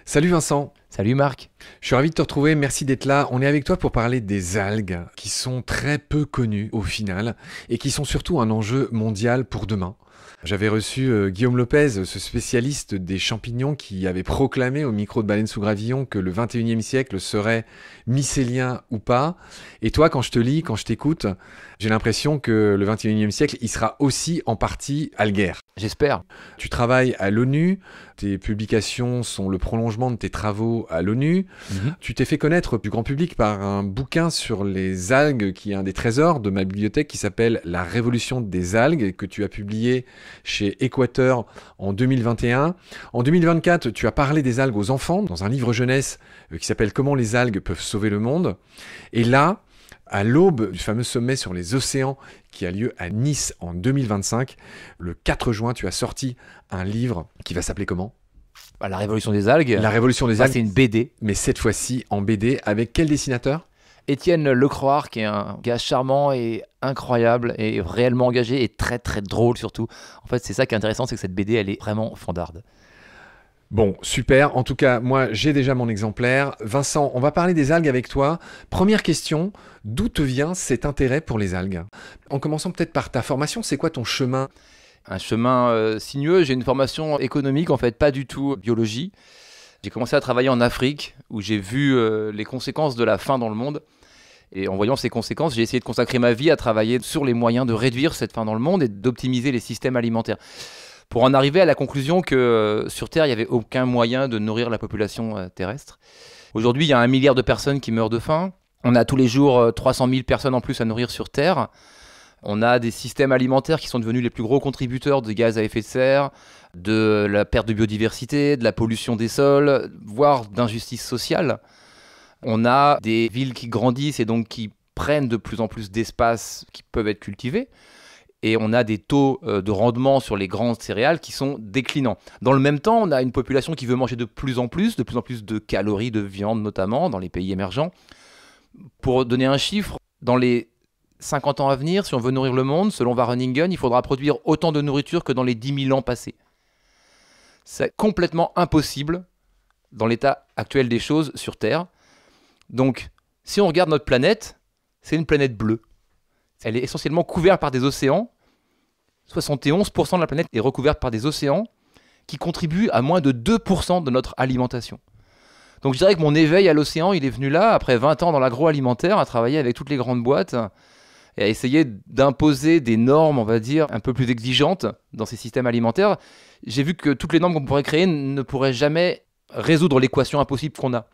Salut Vincent, Salut Marc. je suis ravi de te retrouver, merci d'être là. On est avec toi pour parler des algues qui sont très peu connues au final et qui sont surtout un enjeu mondial pour demain. J'avais reçu Guillaume Lopez, ce spécialiste des champignons qui avait proclamé au micro de Baleine sous Gravillon que le 21e siècle serait mycélien ou pas. Et toi, quand je te lis, quand je t'écoute, j'ai l'impression que le 21e siècle, il sera aussi en partie alguaire. J'espère. Tu travailles à l'ONU, tes publications sont le prolongement de tes travaux à l'ONU. Tu t'es fait connaître du grand public par un bouquin sur les algues qui est un des trésors de ma bibliothèque qui s'appelle La Révolution des algues que tu as publié chez Équateur en 2021. En 2024, tu as parlé des algues aux enfants dans un livre jeunesse qui s'appelle Comment les algues peuvent sauver le monde. Et là, à l'aube du fameux sommet sur les océans qui a lieu à Nice en 2025, le 4 juin, tu as sorti un livre qui va s'appeler comment ? La Révolution des algues. La Révolution des algues, C'est une BD. mais cette fois-ci en BD, avec quel dessinateur ? Étienne Lecroix, qui est un gars charmant et incroyable et réellement engagé et très très drôle surtout. En fait, c'est ça qui est intéressant, c'est que cette BD, elle est vraiment fandarde. Bon, super. En tout cas, moi, j'ai déjà mon exemplaire. Vincent, on va parler des algues avec toi. Première question, d'où te vient cet intérêt pour les algues ? En commençant peut-être par ta formation, c'est quoi ton chemin ? Un chemin sinueux. J'ai une formation économique, en fait, pas du tout biologie. J'ai commencé à travailler en Afrique, où j'ai vu les conséquences de la faim dans le monde. Et en voyant ces conséquences, j'ai essayé de consacrer ma vie à travailler sur les moyens de réduire cette faim dans le monde et d'optimiser les systèmes alimentaires. Pour en arriver à la conclusion que sur Terre, il n'y avait aucun moyen de nourrir la population terrestre. Aujourd'hui, il y a 1 milliard de personnes qui meurent de faim. On a tous les jours 300 000 personnes en plus à nourrir sur Terre. On a des systèmes alimentaires qui sont devenus les plus gros contributeurs de gaz à effet de serre, de la perte de biodiversité, de la pollution des sols, voire d'injustice sociale. On a des villes qui grandissent et donc qui prennent de plus en plus d'espace qui peuvent être cultivés. Et on a des taux de rendement sur les grandes céréales qui sont déclinants. Dans le même temps, on a une population qui veut manger de plus en plus de calories, de viande notamment, dans les pays émergents. Pour donner un chiffre, dans les 50 ans à venir, si on veut nourrir le monde, selon Wageningen, il faudra produire autant de nourriture que dans les 10 000 ans passés. C'est complètement impossible dans l'état actuel des choses sur Terre. Donc, si on regarde notre planète, c'est une planète bleue. Elle est essentiellement couverte par des océans. 71% de la planète est recouverte par des océans qui contribuent à moins de 2% de notre alimentation. Donc je dirais que mon éveil à l'océan, il est venu là, après 20 ans dans l'agroalimentaire, à travailler avec toutes les grandes boîtes et à essayer d'imposer des normes, on va dire, un peu plus exigeantes dans ces systèmes alimentaires. J'ai vu que toutes les normes qu'on pourrait créer ne pourraient jamais résoudre l'équation impossible qu'on a.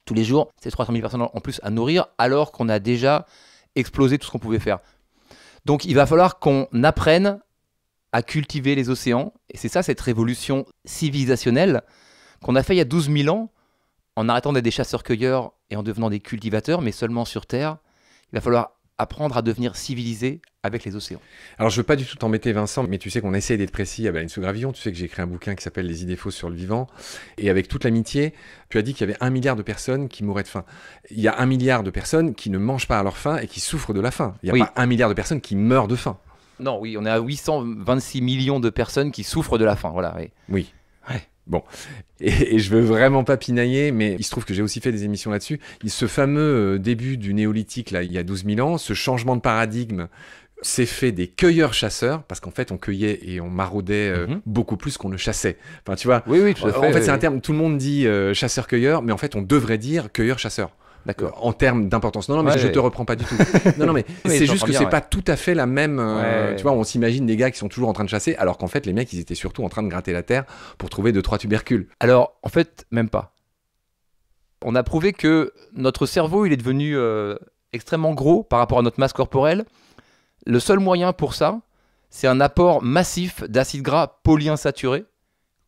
Tous les jours, c'est 300 000 personnes en plus à nourrir, alors qu'on a déjà exploser tout ce qu'on pouvait faire. Donc il va falloir qu'on apprenne à cultiver les océans, et c'est ça cette révolution civilisationnelle qu'on a fait il y a 12 000 ans, en arrêtant d'être des chasseurs-cueilleurs et en devenant des cultivateurs, mais seulement sur Terre. Il va falloir apprendre à devenir civilisé avec les océans. Alors, je ne veux pas du tout t'embêter, Vincent, mais tu sais qu'on essaie d'être précis à Baleine sous Gravillon. Tu sais que j'ai écrit un bouquin qui s'appelle Les idées fausses sur le vivant. Et avec toute l'amitié, tu as dit qu'il y avait 1 milliard de personnes qui mourraient de faim. Il y a 1 milliard de personnes qui ne mangent pas à leur faim et qui souffrent de la faim. Il n'y a pas 1 milliard de personnes qui meurent de faim. Non, oui, on est à 826 millions de personnes qui souffrent de la faim. Voilà, oui. Oui. Ouais. Bon, et je veux vraiment pas pinailler, mais il se trouve que j'ai aussi fait des émissions là-dessus. Ce fameux début du néolithique, là, il y a 12 000 ans, ce changement de paradigme s'est fait des cueilleurs-chasseurs, parce qu'en fait, on cueillait et on maraudait beaucoup plus qu'on ne chassait. Enfin, tu vois, oui, tout à fait. En fait, c'est un terme, tout le monde dit chasseur-cueilleur, mais en fait, on devrait dire cueilleur-chasseur. D'accord. En termes d'importance. Non, mais je te reprends pas du tout. Non, mais c'est juste que c'est pas tout à fait la même. Tu vois, on s'imagine des gars qui sont toujours en train de chasser, alors qu'en fait, les mecs, ils étaient surtout en train de gratter la terre pour trouver 2-3 tubercules. Alors, en fait, même pas. On a prouvé que notre cerveau, il est devenu extrêmement gros par rapport à notre masse corporelle. Le seul moyen pour ça, c'est un apport massif d'acides gras polyinsaturés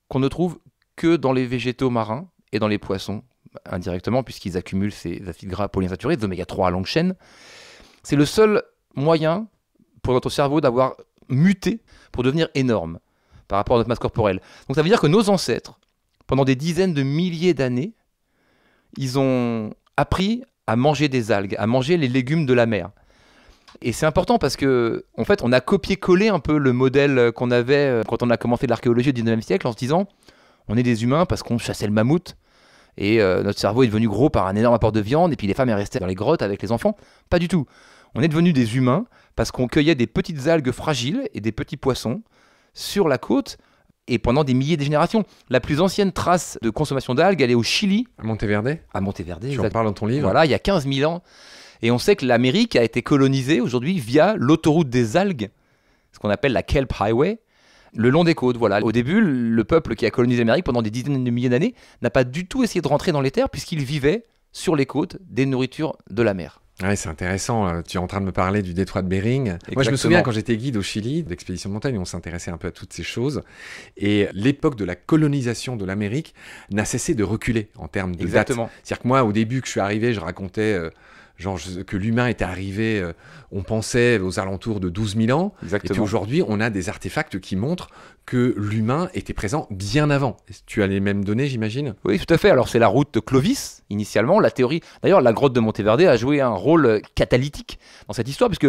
qu'on ne trouve que dans les végétaux marins et dans les poissons, indirectement, puisqu'ils accumulent ces acides gras polyinsaturés, des oméga 3 à longue chaîne. C'est le seul moyen pour notre cerveau d'avoir muté pour devenir énorme par rapport à notre masse corporelle. Donc ça veut dire que nos ancêtres, pendant des dizaines de milliers d'années, ils ont appris à manger des algues, à manger les légumes de la mer. Et c'est important parce que, en fait, on a copié-collé un peu le modèle qu'on avait quand on a commencé l'archéologie au 19e siècle en se disant on est des humains parce qu'on chassait le mammouth. et notre cerveau est devenu gros par un énorme apport de viande, et puis les femmes elles restaient dans les grottes avec les enfants. Pas du tout. On est devenus des humains parce qu'on cueillait des petites algues fragiles et des petits poissons sur la côte, et pendant des milliers de générations. La plus ancienne trace de consommation d'algues, elle est au Chili. À Monteverde. À Monteverde, tu en parles dans ton livre. Voilà, il y a 15 000 ans. Et on sait que l'Amérique a été colonisée aujourd'hui via l'autoroute des algues, ce qu'on appelle la Kelp Highway, le long des côtes. Voilà. Au début, le peuple qui a colonisé l'Amérique pendant des dizaines de milliers d'années n'a pas du tout essayé de rentrer dans les terres puisqu'il vivait sur les côtes des nourritures de la mer. Ouais, c'est intéressant. Tu es en train de me parler du détroit de Bering. Exactement. Moi, je me souviens quand j'étais guide au Chili, d'expédition de montagne, on s'intéressait un peu à toutes ces choses. Et l'époque de la colonisation de l'Amérique n'a cessé de reculer en termes de date. C'est-à-dire que moi, au début que je suis arrivé, je racontais que l'humain était arrivé, on pensait aux alentours de 12 000 ans. Exactement. Et puis aujourd'hui, on a des artefacts qui montrent que l'humain était présent bien avant. Tu as les mêmes données, j'imagine? Oui, tout à fait. Alors, c'est la route de Clovis, initialement. La théorie. D'ailleurs, la grotte de Monteverde a joué un rôle catalytique dans cette histoire, puisque,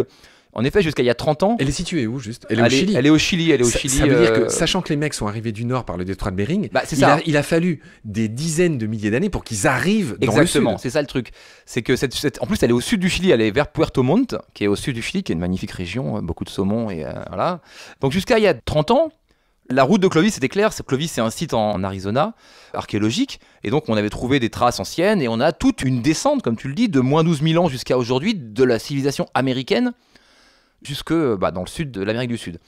en effet, jusqu'à il y a 30 ans. Elle est située où, juste? Elle est au Chili. Elle est au Chili. Ça veut dire que, sachant que les mecs sont arrivés du nord par le détroit de Bering, il a fallu des dizaines de milliers d'années pour qu'ils arrivent dans le sud. Exactement, c'est ça le truc. C'est que en plus, elle est au sud du Chili, elle est vers Puerto Montt, qui est au sud du Chili, qui est une magnifique région, beaucoup de saumon, et voilà. Donc, jusqu'à il y a 30 ans, la route de Clovis, c'était clair. Clovis, c'est un site en Arizona, archéologique. Et donc, on avait trouvé des traces anciennes. Et on a toute une descente, comme tu le dis, de moins 12 000 ans jusqu'à aujourd'hui, de la civilisation américaine jusque dans le sud de l'Amérique du Sud.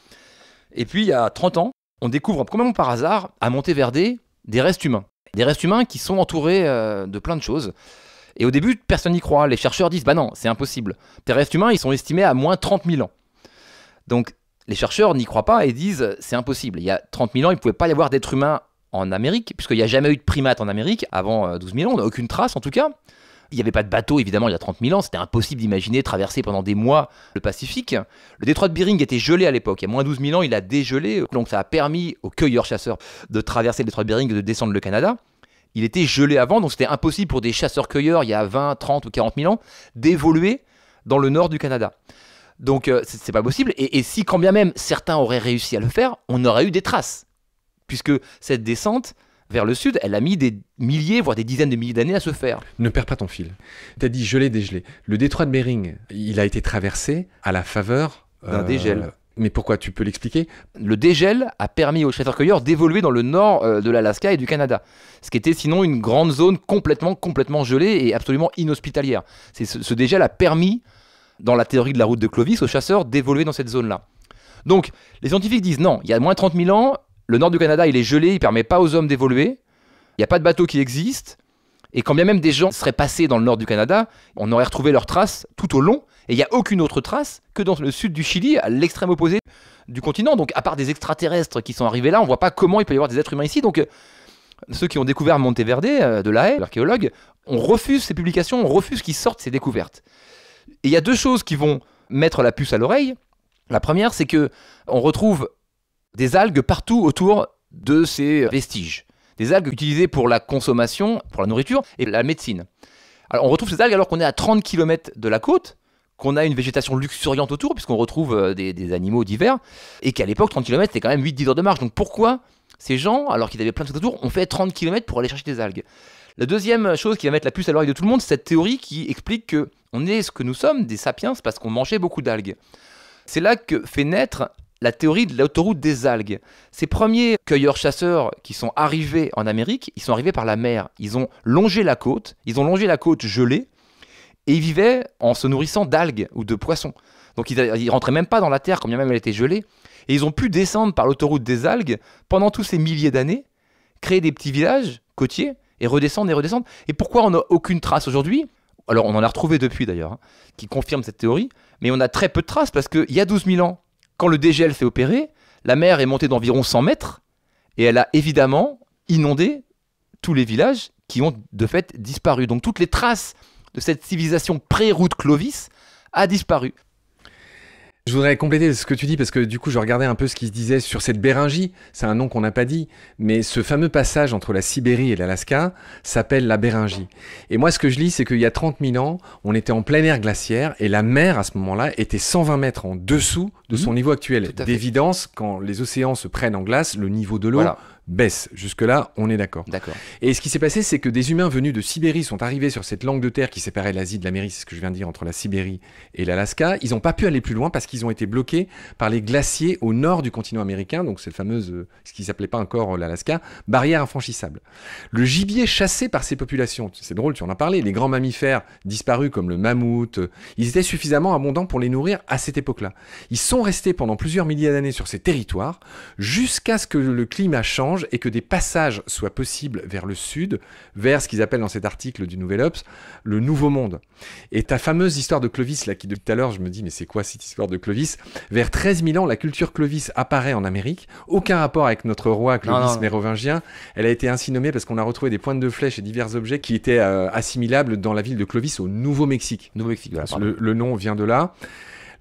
Et puis, il y a 30 ans, on découvre, complètement par hasard, à Monteverde, des restes humains. Des restes humains qui sont entourés de plein de choses. Et au début, personne n'y croit. Les chercheurs disent, bah non, c'est impossible. Ces restes humains, ils sont estimés à moins 30 000 ans. Donc, les chercheurs n'y croient pas et disent c'est impossible. Il y a 30 000 ans, il ne pouvait pas y avoir d'être humain en Amérique, puisqu'il n'y a jamais eu de primates en Amérique avant 12 000 ans, on n'a aucune trace en tout cas. Il n'y avait pas de bateau évidemment il y a 30 000 ans, c'était impossible d'imaginer traverser pendant des mois le Pacifique. Le détroit de Bering était gelé à l'époque, il y a moins 12 000 ans il a dégelé, donc ça a permis aux cueilleurs-chasseurs de traverser le détroit de Bering et de descendre le Canada. Il était gelé avant, donc c'était impossible pour des chasseurs-cueilleurs il y a 20, 30 ou 40 000 ans d'évoluer dans le nord du Canada. Donc c'est pas possible, et si quand bien même certains auraient réussi à le faire, on aurait eu des traces, puisque cette descente vers le sud, elle a mis des milliers, voire des dizaines de milliers d'années à se faire. Ne perds pas ton fil. Tu as dit gelé, dégelé. Le détroit de Bering, il a été traversé à la faveur d'un dégel. Mais pourquoi? Tu peux l'expliquer? Le dégel a permis aux chasseurs-cueilleurs d'évoluer dans le nord de l'Alaska et du Canada, ce qui était sinon une grande zone complètement gelée et absolument inhospitalière. Ce dégel a permis, dans la théorie de la route de Clovis, aux chasseurs d'évoluer dans cette zone-là. Donc, les scientifiques disent non, il y a moins 30 000 ans, le nord du Canada, il est gelé, il ne permet pas aux hommes d'évoluer, il n'y a pas de bateau qui existe, et quand bien même des gens seraient passés dans le nord du Canada, on aurait retrouvé leurs traces tout au long, et il n'y a aucune autre trace que dans le sud du Chili, à l'extrême opposé du continent. Donc, à part des extraterrestres qui sont arrivés là, on ne voit pas comment il peut y avoir des êtres humains ici. Donc, ceux qui ont découvert Monteverde, de La Haye, l'archéologue, on refuse ces publications, on refuse qu'ils sortent ces découvertes. Et il y a deux choses qui vont mettre la puce à l'oreille. La première, c'est que on retrouve des algues partout autour de ces vestiges. Des algues utilisées pour la consommation, pour la nourriture et la médecine. Alors on retrouve ces algues alors qu'on est à 30 km de la côte, qu'on a une végétation luxuriante autour, puisqu'on retrouve des animaux divers, et qu'à l'époque, 30 km, c'était quand même 8-10 heures de marche. Donc pourquoi ces gens, alors qu'ils avaient plein de choses autour, ont fait 30 km pour aller chercher des algues? La deuxième chose qui va mettre la puce à l'oreille de tout le monde, c'est cette théorie qui explique qu'on est ce que nous sommes, des sapiens, parce qu'on mangeait beaucoup d'algues. C'est là que fait naître la théorie de l'autoroute des algues. Ces premiers cueilleurs-chasseurs qui sont arrivés en Amérique, ils sont arrivés par la mer. Ils ont longé la côte gelée, et ils vivaient en se nourrissant d'algues ou de poissons. Donc ils rentraient même pas dans la terre, quand bien même elle était gelée. Et ils ont pu descendre par l'autoroute des algues pendant tous ces milliers d'années, créer des petits villages côtiers, et redescendre et redescendre. Et pourquoi on n'a aucune trace aujourd'hui? Alors on en a retrouvé depuis d'ailleurs, qui confirme cette théorie, mais on a très peu de traces parce qu'il y a 12 000 ans, quand le dégel s'est opéré, la mer est montée d'environ 100 mètres, et elle a évidemment inondé tous les villages qui ont de fait disparu. Donc toutes les traces de cette civilisation pré-route Clovis a disparu. Je voudrais compléter ce que tu dis parce que du coup je regardais un peu ce qui se disait sur cette Béringie, c'est un nom qu'on n'a pas dit, mais ce fameux passage entre la Sibérie et l'Alaska s'appelle la Béringie. Et moi ce que je lis c'est qu'il y a 30 000 ans, on était en pleine ère glaciaire et la mer à ce moment-là était 120 mètres en dessous de son niveau actuel. D'évidence, quand les océans se prennent en glace, le niveau de l'eau baisse. Jusque-là, on est d'accord. D'accord. Et ce qui s'est passé, c'est que des humains venus de Sibérie sont arrivés sur cette langue de terre qui séparait l'Asie de l'Amérique, c'est ce que je viens de dire, entre la Sibérie et l'Alaska. Ils n'ont pas pu aller plus loin parce qu'ils ont été bloqués par les glaciers au nord du continent américain, donc cette fameuse, ce qui s'appelait pas encore l'Alaska, barrière infranchissable. Le gibier chassé par ces populations, c'est drôle, tu en as parlé, les grands mammifères disparus comme le mammouth, ils étaient suffisamment abondants pour les nourrir à cette époque-là. Ils sont restés pendant plusieurs milliers d'années sur ces territoires jusqu'à ce que le climat change et que des passages soient possibles vers le sud, vers ce qu'ils appellent dans cet article du Nouvel Obs, le Nouveau Monde. Et ta fameuse histoire de Clovis, là, qui depuis tout à l'heure, je me dis, mais c'est quoi cette histoire de Clovis? Vers 13 000 ans, la culture Clovis apparaît en Amérique. Aucun rapport avec notre roi Clovis mérovingien. Elle a été ainsi nommée parce qu'on a retrouvé des pointes de flèches et divers objets qui étaient assimilables dans la ville de Clovis au Nouveau-Mexique. Nouveau-Mexique, voilà, le nom vient de là.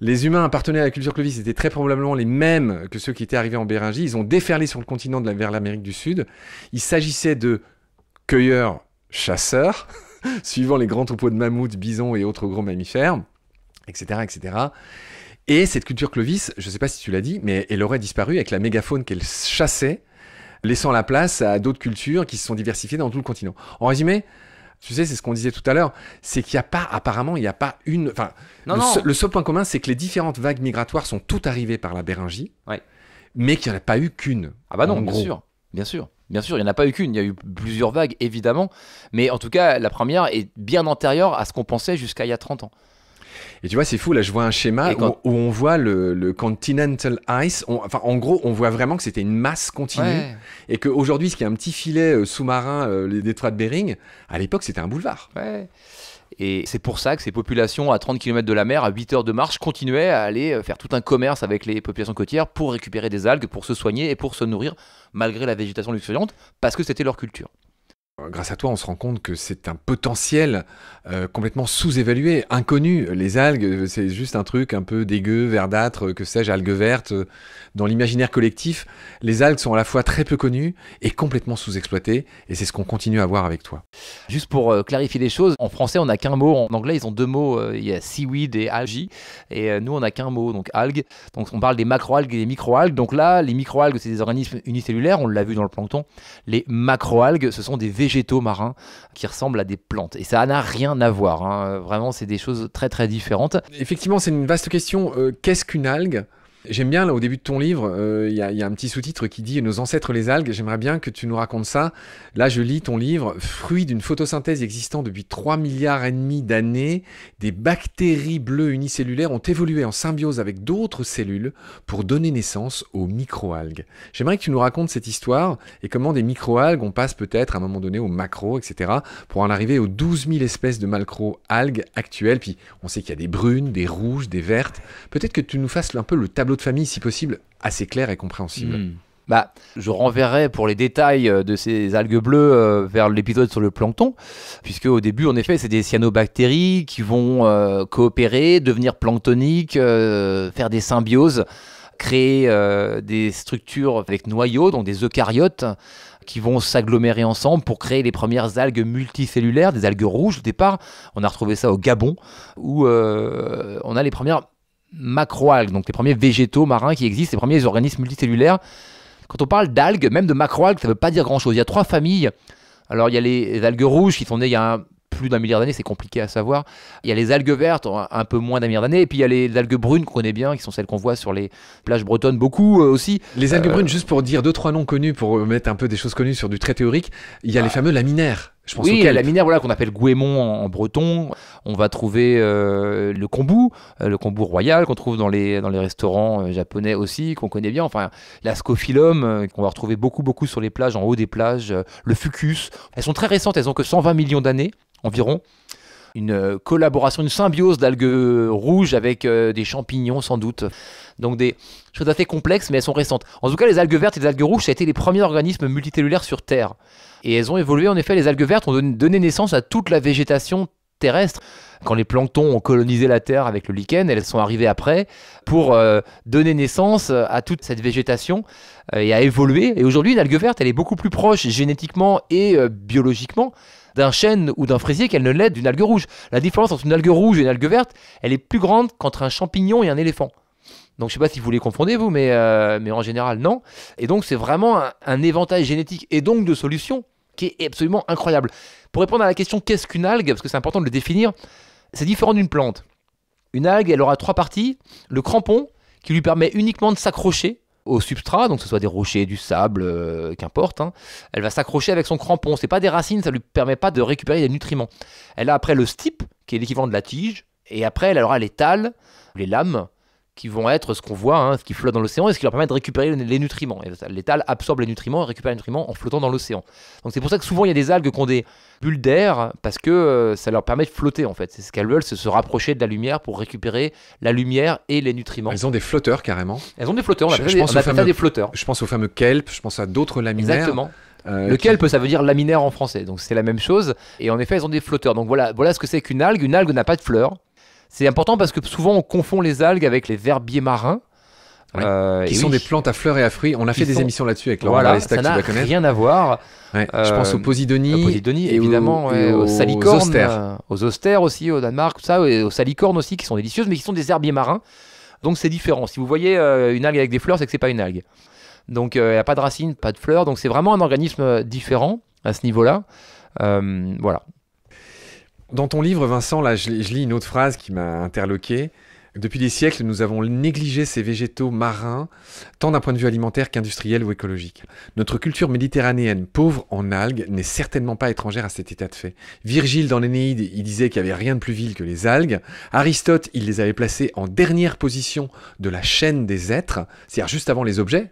Les humains appartenaient à la culture Clovis, étaient très probablement les mêmes que ceux qui étaient arrivés en Béringie. Ils ont déferlé sur le continent vers l'Amérique du Sud. Il s'agissait de cueilleurs-chasseurs, suivant les grands troupeaux de mammouths, bisons et autres gros mammifères, etc., etc. Et cette culture Clovis, je ne sais pas si tu l'as dit, mais elle aurait disparu avec la mégafaune qu'elle chassait, laissant la place à d'autres cultures qui se sont diversifiées dans tout le continent. En résumé, tu sais, c'est ce qu'on disait tout à l'heure, c'est qu'il n'y a pas, apparemment, il n'y a pas une... Enfin, le seul point commun, c'est que les différentes vagues migratoires sont toutes arrivées par la Béringie, mais qu'il n'y en a pas eu qu'une. Ah bah non, bien sûr. Bien sûr, il n'y en a pas eu qu'une, il y a eu plusieurs vagues, évidemment, mais en tout cas, la première est bien antérieure à ce qu'on pensait jusqu'à il y a 30 ans. Et tu vois, c'est fou, là je vois un schéma où on voit le continental ice, en gros on voit vraiment que c'était une masse continue, et qu'aujourd'hui ce qui est un petit filet sous-marin, les détroits de Bering, à l'époque c'était un boulevard. Ouais. Et c'est pour ça que ces populations à 30 km de la mer, à 8 heures de marche, continuaient à aller faire tout un commerce avec les populations côtières pour récupérer des algues, pour se soigner et pour se nourrir, malgré la végétation luxuriante, parce que c'était leur culture. Grâce à toi, on se rend compte que c'est un potentiel complètement sous-évalué, inconnu. Les algues, c'est juste un truc un peu dégueu, verdâtre, que sais-je, algues vertes. Dans l'imaginaire collectif, les algues sont à la fois très peu connues et complètement sous-exploitées. Et c'est ce qu'on continue à voir avec toi. Juste pour clarifier les choses, en français, on n'a qu'un mot. En anglais, ils ont deux mots. Il y a seaweed et algae. Et nous, on n'a qu'un mot, donc algues. Donc on parle des macroalgues et des microalgues. Donc là, les microalgues, c'est des organismes unicellulaires. On l'a vu dans le plancton. Les macroalgues, ce sont des végétaux marins qui ressemblent à des plantes. Et ça n'a rien à voir. Hein. Vraiment, c'est des choses très très différentes. Effectivement, c'est une vaste question. Qu'est-ce qu'une algue ? J'aime bien, là, au début de ton livre, y a un petit sous-titre qui dit « Nos ancêtres les algues ». J'aimerais bien que tu nous racontes ça. Là, je lis ton livre. « Fruit d'une photosynthèse existant depuis 3,5 milliards d'années, des bactéries bleues unicellulaires ont évolué en symbiose avec d'autres cellules pour donner naissance aux microalgues. » J'aimerais que tu nous racontes cette histoire et comment des microalgues, on passe peut-être à un moment donné aux macros, etc., pour en arriver aux 12 000 espèces de macro-algues actuelles. Puis, on sait qu'il y a des brunes, des rouges, des vertes. Peut-être que tu nous fasses un peu le tableau de famille, si possible, assez clair et compréhensible. Je renverrai pour les détails de ces algues bleues vers l'épisode sur le plancton, puisque au début, en effet, c'est des cyanobactéries qui vont coopérer, devenir planctoniques, faire des symbioses, créer des structures avec noyaux, donc des eucaryotes, qui vont s'agglomérer ensemble pour créer les premières algues multicellulaires, des algues rouges au départ. On a retrouvé ça au Gabon, où on a les premières macroalgues, donc les premiers végétaux marins qui existent, les premiers organismes multicellulaires. Quand on parle d'algues, même de macroalgues, ça ne veut pas dire grand-chose. Il y a 3 familles. Alors, il y a les algues rouges qui sont nées il y a plus d'1 milliard d'années, c'est compliqué à savoir. Il y a les algues vertes, un peu moins d'1 milliard d'années. Et puis, il y a les algues brunes qu'on connaît bien, qui sont celles qu'on voit sur les plages bretonnes beaucoup aussi. Les algues brunes, juste pour dire 2-3 noms connus, pour mettre un peu des choses connues sur du très théorique, il y a les fameux laminaires. Je pense oui, la laminaire, voilà, qu'on appelle goémon en breton. On va trouver le kombu royal qu'on trouve dans les restaurants japonais aussi, qu'on connaît bien. Enfin, la Scophilum, qu'on va retrouver beaucoup sur les plages, en haut des plages. Le fucus. Elles sont très récentes, elles ont que 120 millions d'années environ. Une collaboration, une symbiose d'algues rouges avec des champignons sans doute. Donc des choses assez complexes, mais elles sont récentes. En tout cas, les algues vertes et les algues rouges, ça a été les premiers organismes multicellulaires sur Terre. Et elles ont évolué, en effet, les algues vertes ont donné naissance à toute la végétation terrestre. Quand les planctons ont colonisé la Terre avec le lichen, elles sont arrivées après pour donner naissance à toute cette végétation et à évoluer. Et aujourd'hui, une algue verte, elle est beaucoup plus proche génétiquement et biologiquement d'un chêne ou d'un fraisier qu'elle ne l'est d'une algue rouge. La différence entre une algue rouge et une algue verte, elle est plus grande qu'entre un champignon et un éléphant. Donc je sais pas si vous les confondez vous, mais en général non. Et donc c'est vraiment un éventail génétique et donc de solutions qui est absolument incroyable. Pour répondre à la question qu'est-ce qu'une algue, parce que c'est important de le définir, c'est différent d'une plante. Une algue, elle aura 3 parties. Le crampon, qui lui permet uniquement de s'accrocher au substrat, donc que ce soit des rochers, du sable, qu'importe. Hein. Elle va s'accrocher avec son crampon. C'est pas des racines, ça lui permet pas de récupérer des nutriments. Elle a après le stipe, qui est l'équivalent de la tige, et après elle aura les thalles, les lames, qui vont être ce qu'on voit, hein, ce qui flotte dans l'océan et ce qui leur permet de récupérer les nutriments. Et les thalles absorbent les nutriments et récupèrent les nutriments en flottant dans l'océan. Donc c'est pour ça que souvent il y a des algues qui ont des bulles d'air parce que ça leur permet de flotter en fait. C'est ce qu'elles veulent, c'est se rapprocher de la lumière pour récupérer la lumière et les nutriments. Elles ont des flotteurs carrément. Elles ont des flotteurs, on appelle ça des flotteurs. Je pense aux fameux kelp, je pense à d'autres laminaires. Exactement. Le kelp, ça veut dire laminaire en français, donc c'est la même chose. Et en effet, elles ont des flotteurs. Donc voilà ce que c'est qu'une algue. Une algue n'a pas de fleurs. C'est important parce que souvent on confond les algues avec les herbiers marins. Qui sont des plantes à fleurs et à fruits. On a fait des émissions là-dessus avec Laurent Balesta, que tu dois connaître. Ça n'a rien à voir. Je pense aux Posidonie, évidemment, aux salicornes, aux zostères aussi, au Danemark, tout ça, et aux salicornes aussi, qui sont délicieuses, mais qui sont des herbiers marins. Donc c'est différent. Si vous voyez une algue avec des fleurs, c'est que c'est pas une algue. Donc il n'y a pas de racines, pas de fleurs. Donc c'est vraiment un organisme différent à ce niveau-là. Voilà. Dans ton livre, Vincent, là, je lis une autre phrase qui m'a interloqué. Depuis des siècles, nous avons négligé ces végétaux marins, tant d'un point de vue alimentaire qu'industriel ou écologique. Notre culture méditerranéenne, pauvre en algues, n'est certainement pas étrangère à cet état de fait. Virgile, dans l'Énéide, il disait qu'il n'y avait rien de plus vil que les algues. Aristote, il les avait placées en dernière position de la chaîne des êtres, c'est-à-dire juste avant les objets.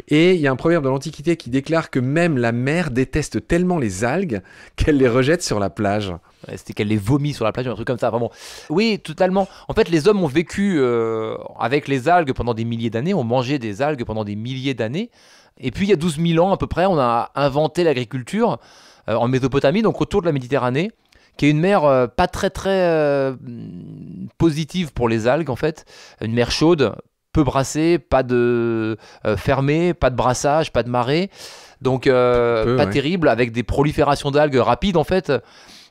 Et il y a un proverbe de l'Antiquité qui déclare que même la mer déteste tellement les algues qu'elle les rejette sur la plage. C'était qu'elle les vomit sur la plage, un truc comme ça, vraiment. Oui, totalement. En fait, les hommes ont vécu avec les algues pendant des milliers d'années, ont mangé des algues pendant des milliers d'années. Et puis, il y a 12 000 ans à peu près, on a inventé l'agriculture en Mésopotamie, donc autour de la Méditerranée, qui est une mer pas très positive pour les algues, en fait. Une mer chaude, peu brassée, pas de fermée, pas de brassage, pas de marée. Donc, pas terrible, avec des proliférations d'algues rapides, en fait.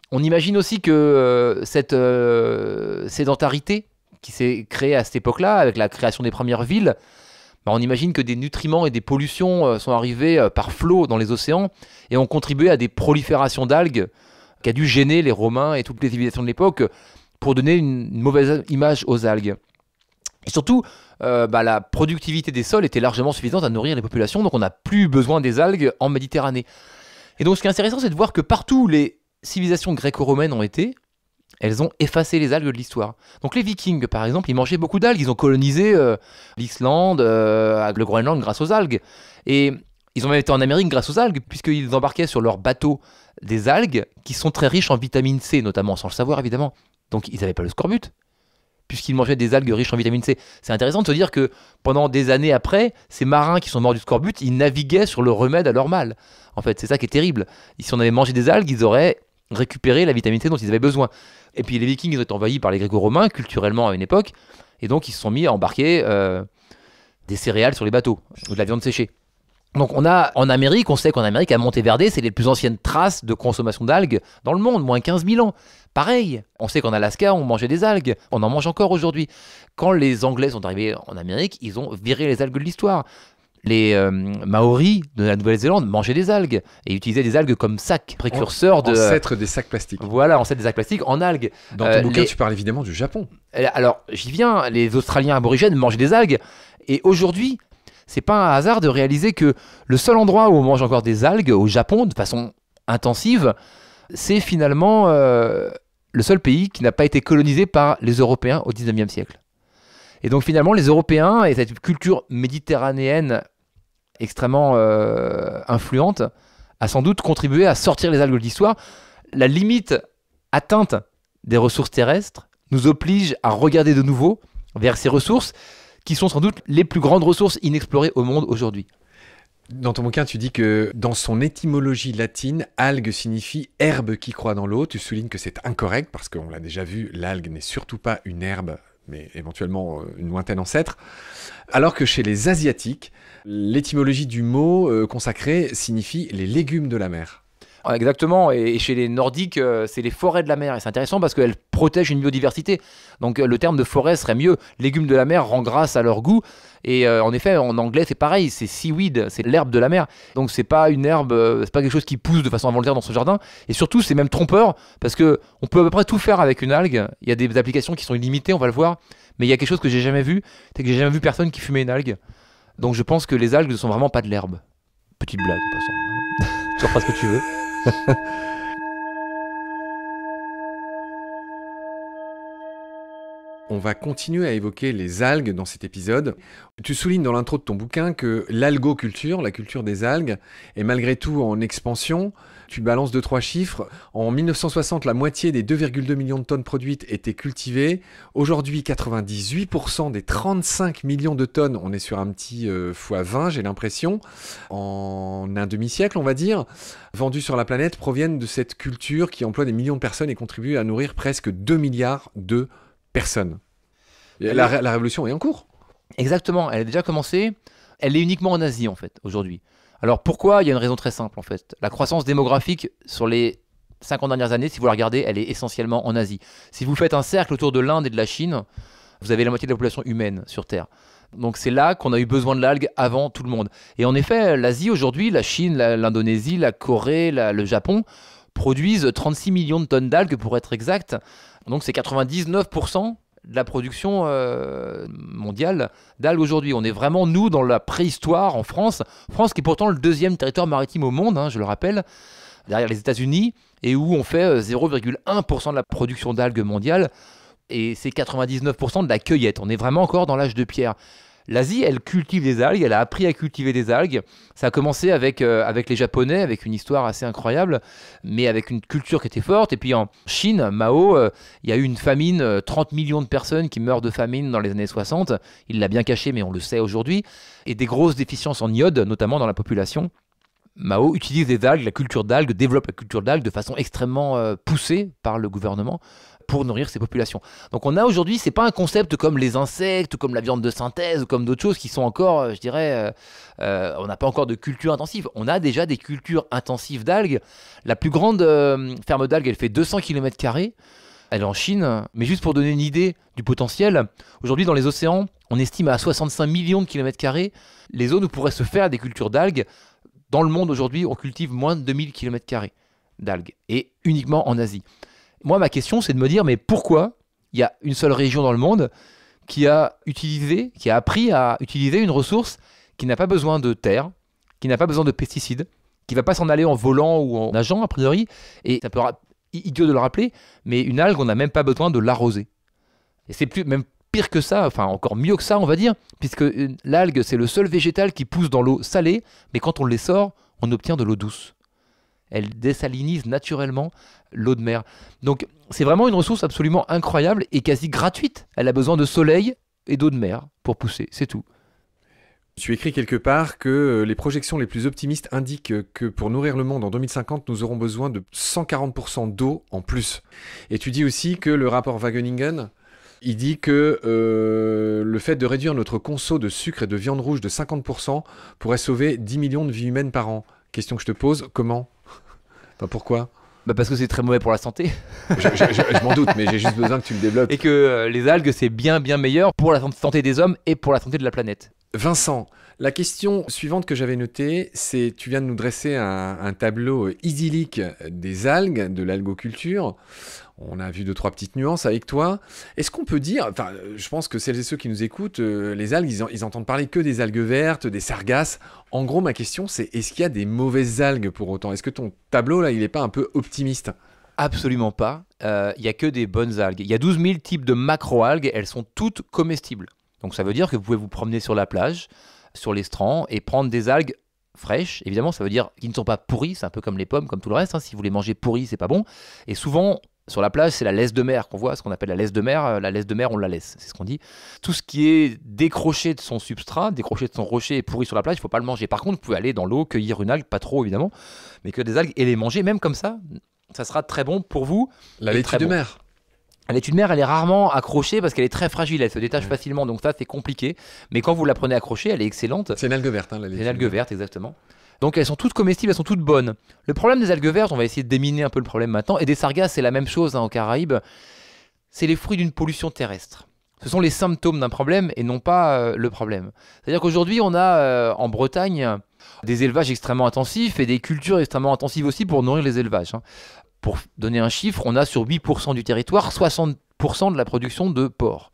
On imagine aussi que cette sédentarité qui s'est créée à cette époque-là, avec la création des premières villes, on imagine que des nutriments et des pollutions sont arrivés par flot dans les océans et ont contribué à des proliférations d'algues qui a dû gêner les Romains et toutes les civilisations de l'époque pour donner une mauvaise image aux algues. Et surtout, la productivité des sols était largement suffisante à nourrir les populations, donc on n'a plus besoin des algues en Méditerranée. Et donc ce qui est intéressant, c'est de voir que partout où les civilisations gréco-romaines ont été, elles ont effacé les algues de l'histoire. Donc les Vikings, par exemple, ils mangeaient beaucoup d'algues. Ils ont colonisé l'Islande, le Groenland grâce aux algues. Et ils ont même été en Amérique grâce aux algues, puisqu'ils embarquaient sur leurs bateaux des algues qui sont très riches en vitamine C, notamment, sans le savoir évidemment. Donc ils n'avaient pas le scorbut, puisqu'ils mangeaient des algues riches en vitamine C. C'est intéressant de se dire que pendant des années après, ces marins qui sont morts du scorbut, ils naviguaient sur le remède à leur mal. En fait, c'est ça qui est terrible. Si on avait mangé des algues, ils auraient récupéré la vitamine C dont ils avaient besoin. Et puis les Vikings, ils ont été envahis par les Gréco-Romains, culturellement à une époque, et donc ils se sont mis à embarquer des céréales sur les bateaux, ou de la viande séchée. Donc on a en Amérique, on sait qu'en Amérique, à Monteverde, c'est les plus anciennes traces de consommation d'algues dans le monde, moins 15 000 ans. Pareil, on sait qu'en Alaska, on mangeait des algues, on en mange encore aujourd'hui. Quand les Anglais sont arrivés en Amérique, ils ont viré les algues de l'histoire. Les Maoris de la Nouvelle-Zélande mangeaient des algues et utilisaient des algues comme sacs, précurseurs de... Ancêtres des sacs plastiques. Voilà, ancêtres des sacs plastiques en algues. Dans ton bouquin, tu parles évidemment du Japon. Alors, j'y viens, les Australiens aborigènes mangeaient des algues. Et aujourd'hui, c'est pas un hasard de réaliser que le seul endroit où on mange encore des algues, au Japon, de façon intensive, c'est finalement le seul pays qui n'a pas été colonisé par les Européens au 19e siècle. Et donc finalement, les Européens et cette culture méditerranéenne extrêmement influente a sans doute contribué à sortir les algues de l'histoire. La limite atteinte des ressources terrestres nous oblige à regarder de nouveau vers ces ressources qui sont sans doute les plus grandes ressources inexplorées au monde aujourd'hui. Dans ton bouquin, tu dis que dans son étymologie latine, algue signifie herbe qui croît dans l'eau. Tu soulignes que c'est incorrect parce qu'on l'a déjà vu, l'algue n'est surtout pas une herbe, mais éventuellement une lointaine ancêtre. Alors que chez les Asiatiques, l'étymologie du mot consacré signifie les légumes de la mer. Exactement, et chez les Nordiques, c'est les forêts de la mer, et c'est intéressant parce qu'elles protègent une biodiversité. Donc le terme de forêt serait mieux. Légumes de la mer rend grâce à leur goût, et en effet, en anglais, c'est pareil, c'est seaweed, c'est l'herbe de la mer. Donc c'est pas une herbe, c'est pas quelque chose qui pousse de façon involontaire dans son jardin, et surtout, c'est même trompeur, parce que on peut à peu près tout faire avec une algue. Il y a des applications qui sont illimitées, on va le voir, mais il y a quelque chose que j'ai jamais vu, c'est que j'ai jamais vu personne qui fumait une algue. Donc je pense que les algues ne sont vraiment pas de l'herbe. Petite blague en passant. Tu en feras ce que tu veux. On va continuer à évoquer les algues dans cet épisode. Tu soulignes dans l'intro de ton bouquin que l'algoculture, la culture des algues, est malgré tout en expansion. Tu balances 2-3 chiffres. En 1960, la moitié des 2,2 millions de tonnes produites étaient cultivées. Aujourd'hui, 98% des 35 millions de tonnes, on est sur un petit fois 20, j'ai l'impression, en un demi-siècle, on va dire, vendues sur la planète, proviennent de cette culture qui emploie des millions de personnes et contribue à nourrir presque 2 milliards de personnes. La révolution est en cours. Exactement, elle a déjà commencé. Elle est uniquement en Asie, en fait, aujourd'hui. Alors pourquoi? Il y a une raison très simple, en fait. La croissance démographique sur les 50 dernières années, si vous la regardez, elle est essentiellement en Asie. Si vous faites un cercle autour de l'Inde et de la Chine, vous avez la moitié de la population humaine sur Terre. Donc c'est là qu'on a eu besoin de l'algue avant tout le monde. Et en effet, l'Asie aujourd'hui, la Chine, l'Indonésie, la Corée, le Japon, produisent 36 millions de tonnes d'algues pour être exact. Donc c'est 99% de la production mondiale d'algues aujourd'hui. On est vraiment, nous, dans la préhistoire en France. France qui est pourtant le deuxième territoire maritime au monde, hein, je le rappelle, derrière les États-Unis, et où on fait 0,1% de la production d'algues mondiale, et c'est 99% de la cueillette. On est vraiment encore dans l'âge de pierre. L'Asie, elle cultive des algues, elle a appris à cultiver des algues. Ça a commencé avec les Japonais, avec une histoire assez incroyable, mais avec une culture qui était forte. Et puis en Chine, Mao, il y a eu une famine, 30 millions de personnes qui meurent de famine dans les années 60. Il l'a bien caché, mais on le sait aujourd'hui. Et des grosses déficiences en iode, notamment dans la population. Mao utilise des algues, la culture d'algues, développe la culture d'algues de façon extrêmement poussée par le gouvernement pour nourrir ces populations. Donc on a aujourd'hui, c'est pas un concept comme les insectes, comme la viande de synthèse, comme d'autres choses qui sont encore, je dirais, on n'a pas encore de culture intensive. On a déjà des cultures intensives d'algues. La plus grande ferme d'algues, elle fait 200 km². Elle est en Chine, mais juste pour donner une idée du potentiel, aujourd'hui dans les océans, on estime à 65 millions de km² les zones où pourraient se faire des cultures d'algues. Dans le monde aujourd'hui, on cultive moins de 2000 km² d'algues, et uniquement en Asie. Moi, ma question, c'est de me dire, mais pourquoi il y a une seule région dans le monde qui a appris à utiliser une ressource qui n'a pas besoin de terre, qui n'a pas besoin de pesticides, qui ne va pas s'en aller en volant ou en nageant, a priori, et ça peut être idiot de le rappeler, mais une algue, on n'a même pas besoin de l'arroser. Et c'est même pire que ça, enfin encore mieux que ça, on va dire, puisque l'algue, c'est le seul végétal qui pousse dans l'eau salée, mais quand on les sort, on obtient de l'eau douce. Elle désalinise naturellement l'eau de mer. Donc c'est vraiment une ressource absolument incroyable et quasi gratuite. Elle a besoin de soleil et d'eau de mer pour pousser, c'est tout. Tu écris quelque part que les projections les plus optimistes indiquent que pour nourrir le monde en 2050, nous aurons besoin de 140% d'eau en plus. Et tu dis aussi que le rapport Wageningen, il dit que le fait de réduire notre conso de sucre et de viande rouge de 50% pourrait sauver 10 millions de vies humaines par an. Question que je te pose, comment? Enfin, pourquoi? Parce que c'est très mauvais pour la santé. Je m'en doute, mais j'ai juste besoin que tu me développes. Et que les algues, c'est bien meilleur pour la santé des hommes et pour la santé de la planète. Vincent, la question suivante que j'avais notée, c'est, tu viens de nous dresser un tableau idyllique des algues, de l'algoculture. On a vu 2-3 petites nuances avec toi. Est-ce qu'on peut dire, enfin, je pense que celles et ceux qui nous écoutent, les algues, ils entendent parler que des algues vertes, des sargasses. En gros, ma question, c'est est-ce qu'il y a des mauvaises algues pour autant? Est-ce que ton tableau, là, il n'est pas un peu optimiste? Absolument pas. Il n'y a que des bonnes algues. Il y a 12 000 types de macro-algues. Elles sont toutes comestibles. Donc ça veut dire que vous pouvez vous promener sur la plage, sur les strands, et prendre des algues fraîches. Évidemment, ça veut dire qu'ils ne sont pas pourries. C'est un peu comme les pommes, comme tout le reste. Hein. Si vous les mangez pourries, c'est pas bon. Et souvent, sur la plage, c'est la laisse de mer qu'on voit, ce qu'on appelle la laisse de mer. La laisse de mer, on la laisse, c'est ce qu'on dit. Tout ce qui est décroché de son substrat, décroché de son rocher et pourri sur la plage, il ne faut pas le manger. Par contre, vous pouvez aller dans l'eau, cueillir une algue, pas trop évidemment, mais que des algues et les manger, même comme ça sera très bon pour vous. La laitue de mer. La laitue de mer, elle est rarement accrochée parce qu'elle est très fragile, elle se détache facilement, donc ça c'est compliqué. Mais quand vous la prenez accrochée, elle est excellente. C'est une algue verte, hein, la laitue. C'est une algue verte, exactement. Donc elles sont toutes comestibles, elles sont toutes bonnes. Le problème des algues vertes, on va essayer de déminer un peu le problème maintenant, et des sargasses, c'est la même chose aux Caraïbes, c'est les fruits d'une pollution terrestre. Ce sont les symptômes d'un problème et non pas le problème. C'est-à-dire qu'aujourd'hui, on a en Bretagne des élevages extrêmement intensifs et des cultures extrêmement intensives aussi pour nourrir les élevages. Pour donner un chiffre, on a sur 8% du territoire 60% de la production de porc.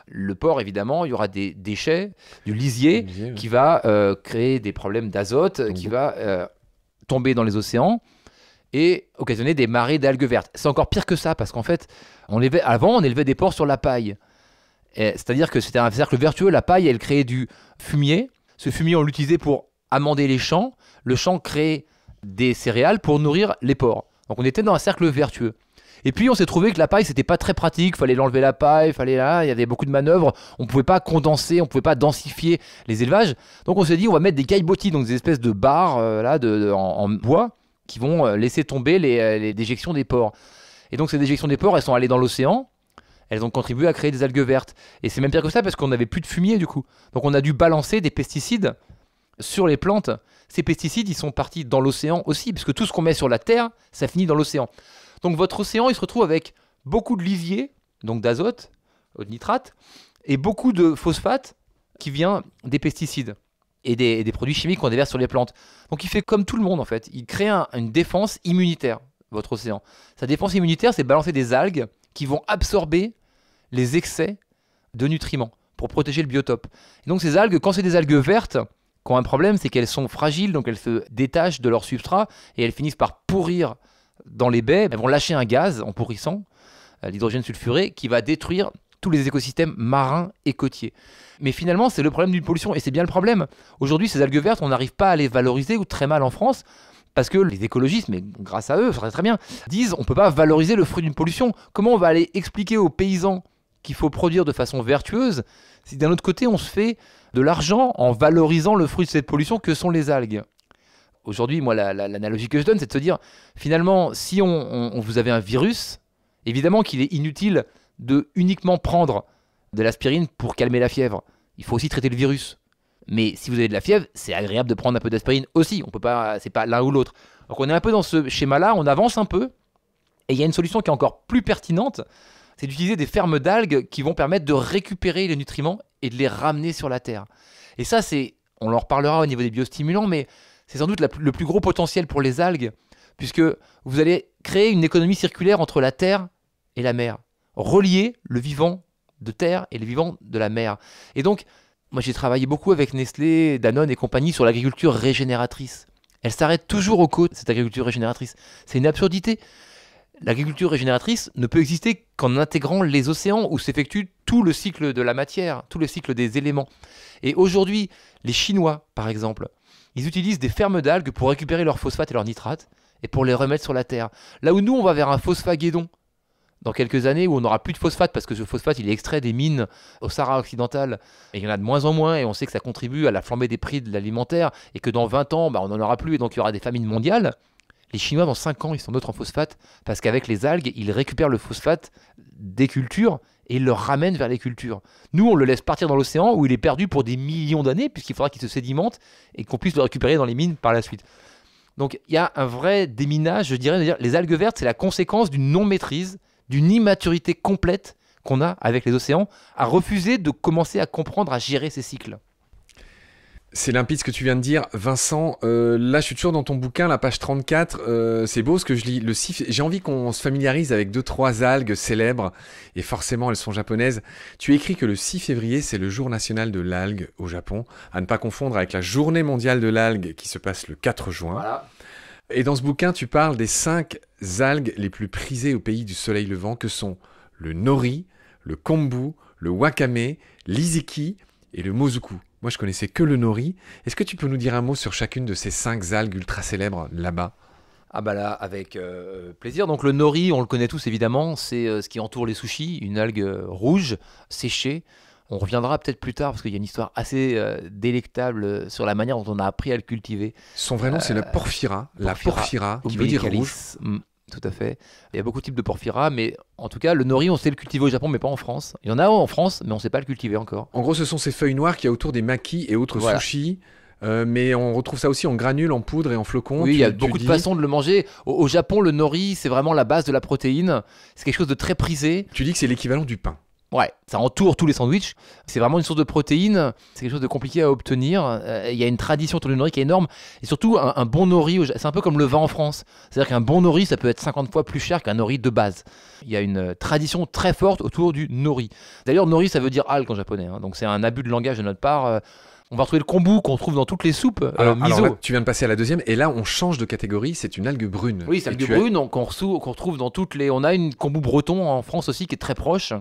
Le porc, évidemment, il y aura des déchets, du lisier, qui va créer des problèmes d'azote, qui va tomber dans les océans et occasionner des marées d'algues vertes. C'est encore pire que ça, parce qu'en fait, avant, on élevait des porcs sur la paille. C'est-à-dire que c'était un cercle vertueux. La paille, elle créait du fumier. Ce fumier, on l'utilisait pour amender les champs. Le champ créait des céréales pour nourrir les porcs. Donc on était dans un cercle vertueux. Et puis on s'est trouvé que la paille, c'était pas très pratique. Il fallait l'enlever la paille, il y avait beaucoup de manœuvres. On ne pouvait pas condenser, on ne pouvait pas densifier les élevages. Donc on s'est dit, on va mettre des caillebotis, donc des espèces de barres en bois qui vont laisser tomber les déjections des porcs. Et donc ces déjections des porcs, elles sont allées dans l'océan. Elles ont contribué à créer des algues vertes. Et c'est même pire que ça parce qu'on n'avait plus de fumier du coup. Donc on a dû balancer des pesticides sur les plantes. Ces pesticides, ils sont partis dans l'océan aussi, puisque tout ce qu'on met sur la terre, ça finit dans l'océan. Donc votre océan, il se retrouve avec beaucoup de lisier, donc d'azote, de nitrate, et beaucoup de phosphate qui vient des pesticides et des produits chimiques qu'on déverse sur les plantes. Donc il fait comme tout le monde en fait. Il crée une défense immunitaire, votre océan. Sa défense immunitaire, c'est balancer des algues qui vont absorber les excès de nutriments pour protéger le biotope. Et donc ces algues, quand c'est des algues vertes, qui ont un problème, c'est qu'elles sont fragiles, donc elles se détachent de leur substrat et elles finissent par pourrir dans les baies. Elles vont lâcher un gaz en pourrissant, l'hydrogène sulfuré, qui va détruire tous les écosystèmes marins et côtiers. Mais finalement, c'est le problème d'une pollution et c'est bien le problème. Aujourd'hui, ces algues vertes, on n'arrive pas à les valoriser ou très mal en France. Parce que les écologistes, mais grâce à eux, ça serait très bien, disent on ne peut pas valoriser le fruit d'une pollution. Comment on va aller expliquer aux paysans qu'il faut produire de façon vertueuse si d'un autre côté on se fait de l'argent en valorisant le fruit de cette pollution que sont les algues? Aujourd'hui, moi, l'analogie que je donne, c'est de se dire, finalement, si vous avez un virus, évidemment qu'il est inutile de uniquement prendre de l'aspirine pour calmer la fièvre. Il faut aussi traiter le virus. Mais si vous avez de la fièvre, c'est agréable de prendre un peu d'aspirine aussi. On peut pas, c'est pas l'un ou l'autre. Donc on est un peu dans ce schéma-là, on avance un peu. Et il y a une solution qui est encore plus pertinente, c'est d'utiliser des fermes d'algues qui vont permettre de récupérer les nutriments et de les ramener sur la terre. Et ça, on en reparlera au niveau des biostimulants, mais c'est sans doute le plus gros potentiel pour les algues, puisque vous allez créer une économie circulaire entre la terre et la mer. Relier le vivant de terre et le vivant de la mer. Et donc, moi, j'ai travaillé beaucoup avec Nestlé, Danone et compagnie sur l'agriculture régénératrice. Elle s'arrête toujours aux côtes, cette agriculture régénératrice. C'est une absurdité. L'agriculture régénératrice ne peut exister qu'en intégrant les océans où s'effectue tout le cycle de la matière, tout le cycle des éléments. Et aujourd'hui, les Chinois, par exemple, ils utilisent des fermes d'algues pour récupérer leurs phosphates et leurs nitrates et pour les remettre sur la terre. Là où nous, on va vers un phosphaguédon dans quelques années où on n'aura plus de phosphate parce que ce phosphate, il est extrait des mines au Sahara occidental et il y en a de moins en moins et on sait que ça contribue à la flambée des prix de l'alimentaire et que dans 20 ans, on n'en aura plus et donc il y aura des famines mondiales. Les Chinois, dans 5 ans, ils sont neutres en phosphate parce qu'avec les algues, ils récupèrent le phosphate des cultures et ils le ramènent vers les cultures. Nous, on le laisse partir dans l'océan où il est perdu pour des millions d'années puisqu'il faudra qu'il se sédimente et qu'on puisse le récupérer dans les mines par la suite. Donc il y a un vrai déminage, je dirais. Les algues vertes, c'est la conséquence d'une non-maîtrise, d'une immaturité complète qu'on a avec les océans, à refuser de commencer à comprendre, à gérer ces cycles. C'est limpide ce que tu viens de dire, Vincent. Là, je suis toujours dans ton bouquin, la page 34. C'est beau ce que je lis. J'ai envie qu'on se familiarise avec 2-3 algues célèbres, et forcément, elles sont japonaises. Tu écris que le 6 février, c'est le jour national de l'algue au Japon, à ne pas confondre avec la journée mondiale de l'algue qui se passe le 4 juin. Voilà. Et dans ce bouquin, tu parles des 5 algues les plus prisées au pays du soleil levant, que sont le nori, le kombu, le wakame, l'iziki et le mozuku. Moi, je connaissais que le nori. Est-ce que tu peux nous dire un mot sur chacune de ces 5 algues ultra célèbres là-bas ? Ah bah là, avec plaisir. Donc le nori, on le connaît tous évidemment, c'est ce qui entoure les sushis, une algue rouge, séchée. On reviendra peut-être plus tard parce qu'il y a une histoire assez délectable sur la manière dont on a appris à le cultiver. Son vrai nom, c'est la porphyra, qui veut dire rouge. Tout à fait. Il y a beaucoup de types de porphyra, mais en tout cas, le nori, on sait le cultiver au Japon, mais pas en France. Il y en a en France, mais on ne sait pas le cultiver encore. En gros, ce sont ces feuilles noires qu'il y a autour des makis et autres sushis Mais on retrouve ça aussi en granules, en poudre et en flocons. Oui, il y a beaucoup de façons de le manger. Au Japon, le nori, c'est vraiment la base de la protéine. C'est quelque chose de très prisé. Tu dis que c'est l'équivalent du pain. Ouais, ça entoure tous les sandwichs. C'est vraiment une source de protéines. C'est quelque chose de compliqué à obtenir. Il y a une tradition autour du nori qui est énorme. Et surtout, un bon nori, c'est un peu comme le vin en France. C'est-à-dire qu'un bon nori, ça peut être 50 fois plus cher qu'un nori de base. Il y a une tradition très forte autour du nori. D'ailleurs, nori, ça veut dire algue en japonais. Donc c'est un abus de langage de notre part. On va retrouver le kombu qu'on trouve dans toutes les soupes. Alors là, tu viens de passer à la deuxième, et là on change de catégorie, c'est une algue brune. Oui, c'est l'algue brune qu'on retrouve dans toutes les... On a une kombu breton en France aussi qui est très proche.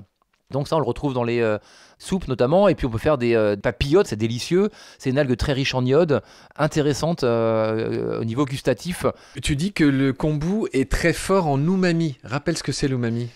Donc ça, on le retrouve dans les soupes notamment. Et puis on peut faire des papillotes, c'est délicieux. C'est une algue très riche en iode, intéressante au niveau gustatif. Tu dis que le kombu est très fort en umami. Rappelle ce que c'est l'umami.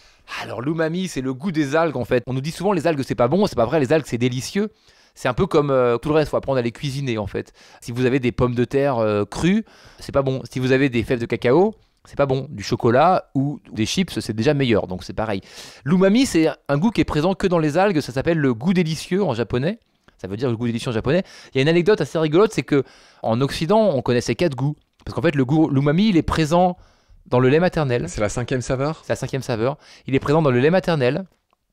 Alors l'umami, c'est le goût des algues en fait. On nous dit souvent les algues c'est pas bon, c'est pas vrai, les algues c'est délicieux. C'est un peu comme tout le reste, il faut apprendre à les cuisiner en fait. Si vous avez des pommes de terre crues, c'est pas bon. Si vous avez des fèves de cacao, c'est pas bon. Du chocolat ou des chips, c'est déjà meilleur, donc c'est pareil. L'umami, c'est un goût qui est présent que dans les algues, ça s'appelle le goût délicieux en japonais. Ça veut dire le goût délicieux en japonais. Il y a une anecdote assez rigolote, c'est que en Occident, on connaissait 4 goûts. Parce qu'en fait, l'umami, il est présent dans le lait maternel. C'est la 5e saveur ? C'est la 5e saveur. Il est présent dans le lait maternel,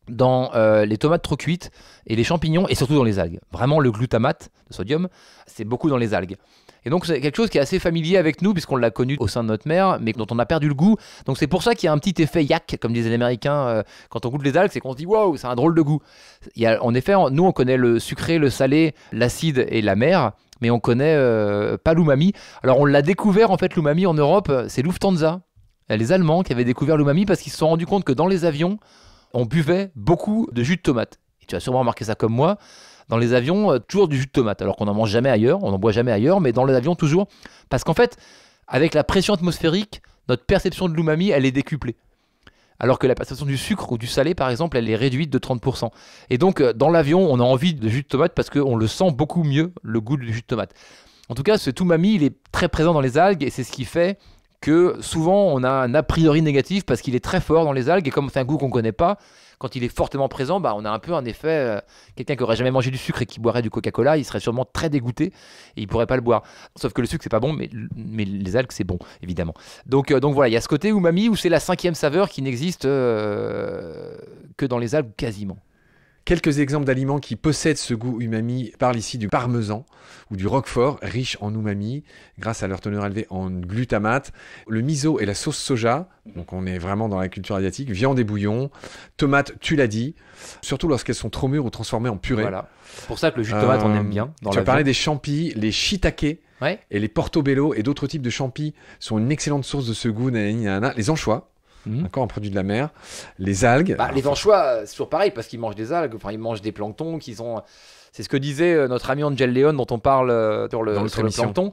dans les tomates trop cuites et les champignons, et surtout dans les algues. Vraiment, le glutamate de sodium, c'est beaucoup dans les algues. Et donc, c'est quelque chose qui est assez familier avec nous, puisqu'on l'a connu au sein de notre mère, mais dont on a perdu le goût. Donc, c'est pour ça qu'il y a un petit effet yak, comme disaient les Américains, quand on goûte les algues, c'est qu'on se dit « Wow, c'est un drôle de goût ». En effet, nous, on connaît le sucré, le salé, l'acide et l'amer, mais on connaît pas l'umami. Alors, on l'a découvert, en fait, l'umami en Europe, c'est Lufthansa, les Allemands qui avaient découvert l'umami parce qu'ils se sont rendus compte que dans les avions, on buvait beaucoup de jus de tomate. Et tu as sûrement remarqué ça comme moi. Dans les avions, toujours du jus de tomate, alors qu'on n'en mange jamais ailleurs, on n'en boit jamais ailleurs, mais dans les avions toujours. Parce qu'en fait, avec la pression atmosphérique, notre perception de l'umami, elle est décuplée. Alors que la perception du sucre ou du salé, par exemple, elle est réduite de 30%. Et donc, dans l'avion, on a envie de jus de tomate parce qu'on le sent beaucoup mieux, le goût du jus de tomate. En tout cas, ce umami, il est très présent dans les algues, et c'est ce qui fait que souvent, on a un a priori négatif parce qu'il est très fort dans les algues, et comme c'est un goût qu'on ne connaît pas, quand il est fortement présent, on a un peu un effet... quelqu'un qui n'aurait jamais mangé du sucre et qui boirait du Coca-Cola, il serait sûrement très dégoûté et il ne pourrait pas le boire. Sauf que le sucre, c'est pas bon, mais les algues, c'est bon, évidemment. Donc voilà, il y a ce côté umami où c'est la 5e saveur qui n'existe que dans les algues quasiment. Quelques exemples d'aliments qui possèdent ce goût umami parlent ici du parmesan ou du roquefort, riche en umami, grâce à leur teneur élevée en glutamate. Le miso et la sauce soja, donc on est vraiment dans la culture asiatique, viande et bouillon, tomates, tu l'as dit, surtout lorsqu'elles sont trop mûres ou transformées en purée. Voilà, c'est pour ça que le jus de tomate, on aime bien. Tu as parlé des champis, les shiitake ouais. Et les portobello et d'autres types de champis sont une excellente source de ce goût. Les anchois. Encore un produit de la mer. Les algues. Les anchois, c'est toujours pareil parce qu'ils mangent des algues, ils mangent des planctons. C'est ce que disait notre ami Angel Leon dont on parle sur le plancton.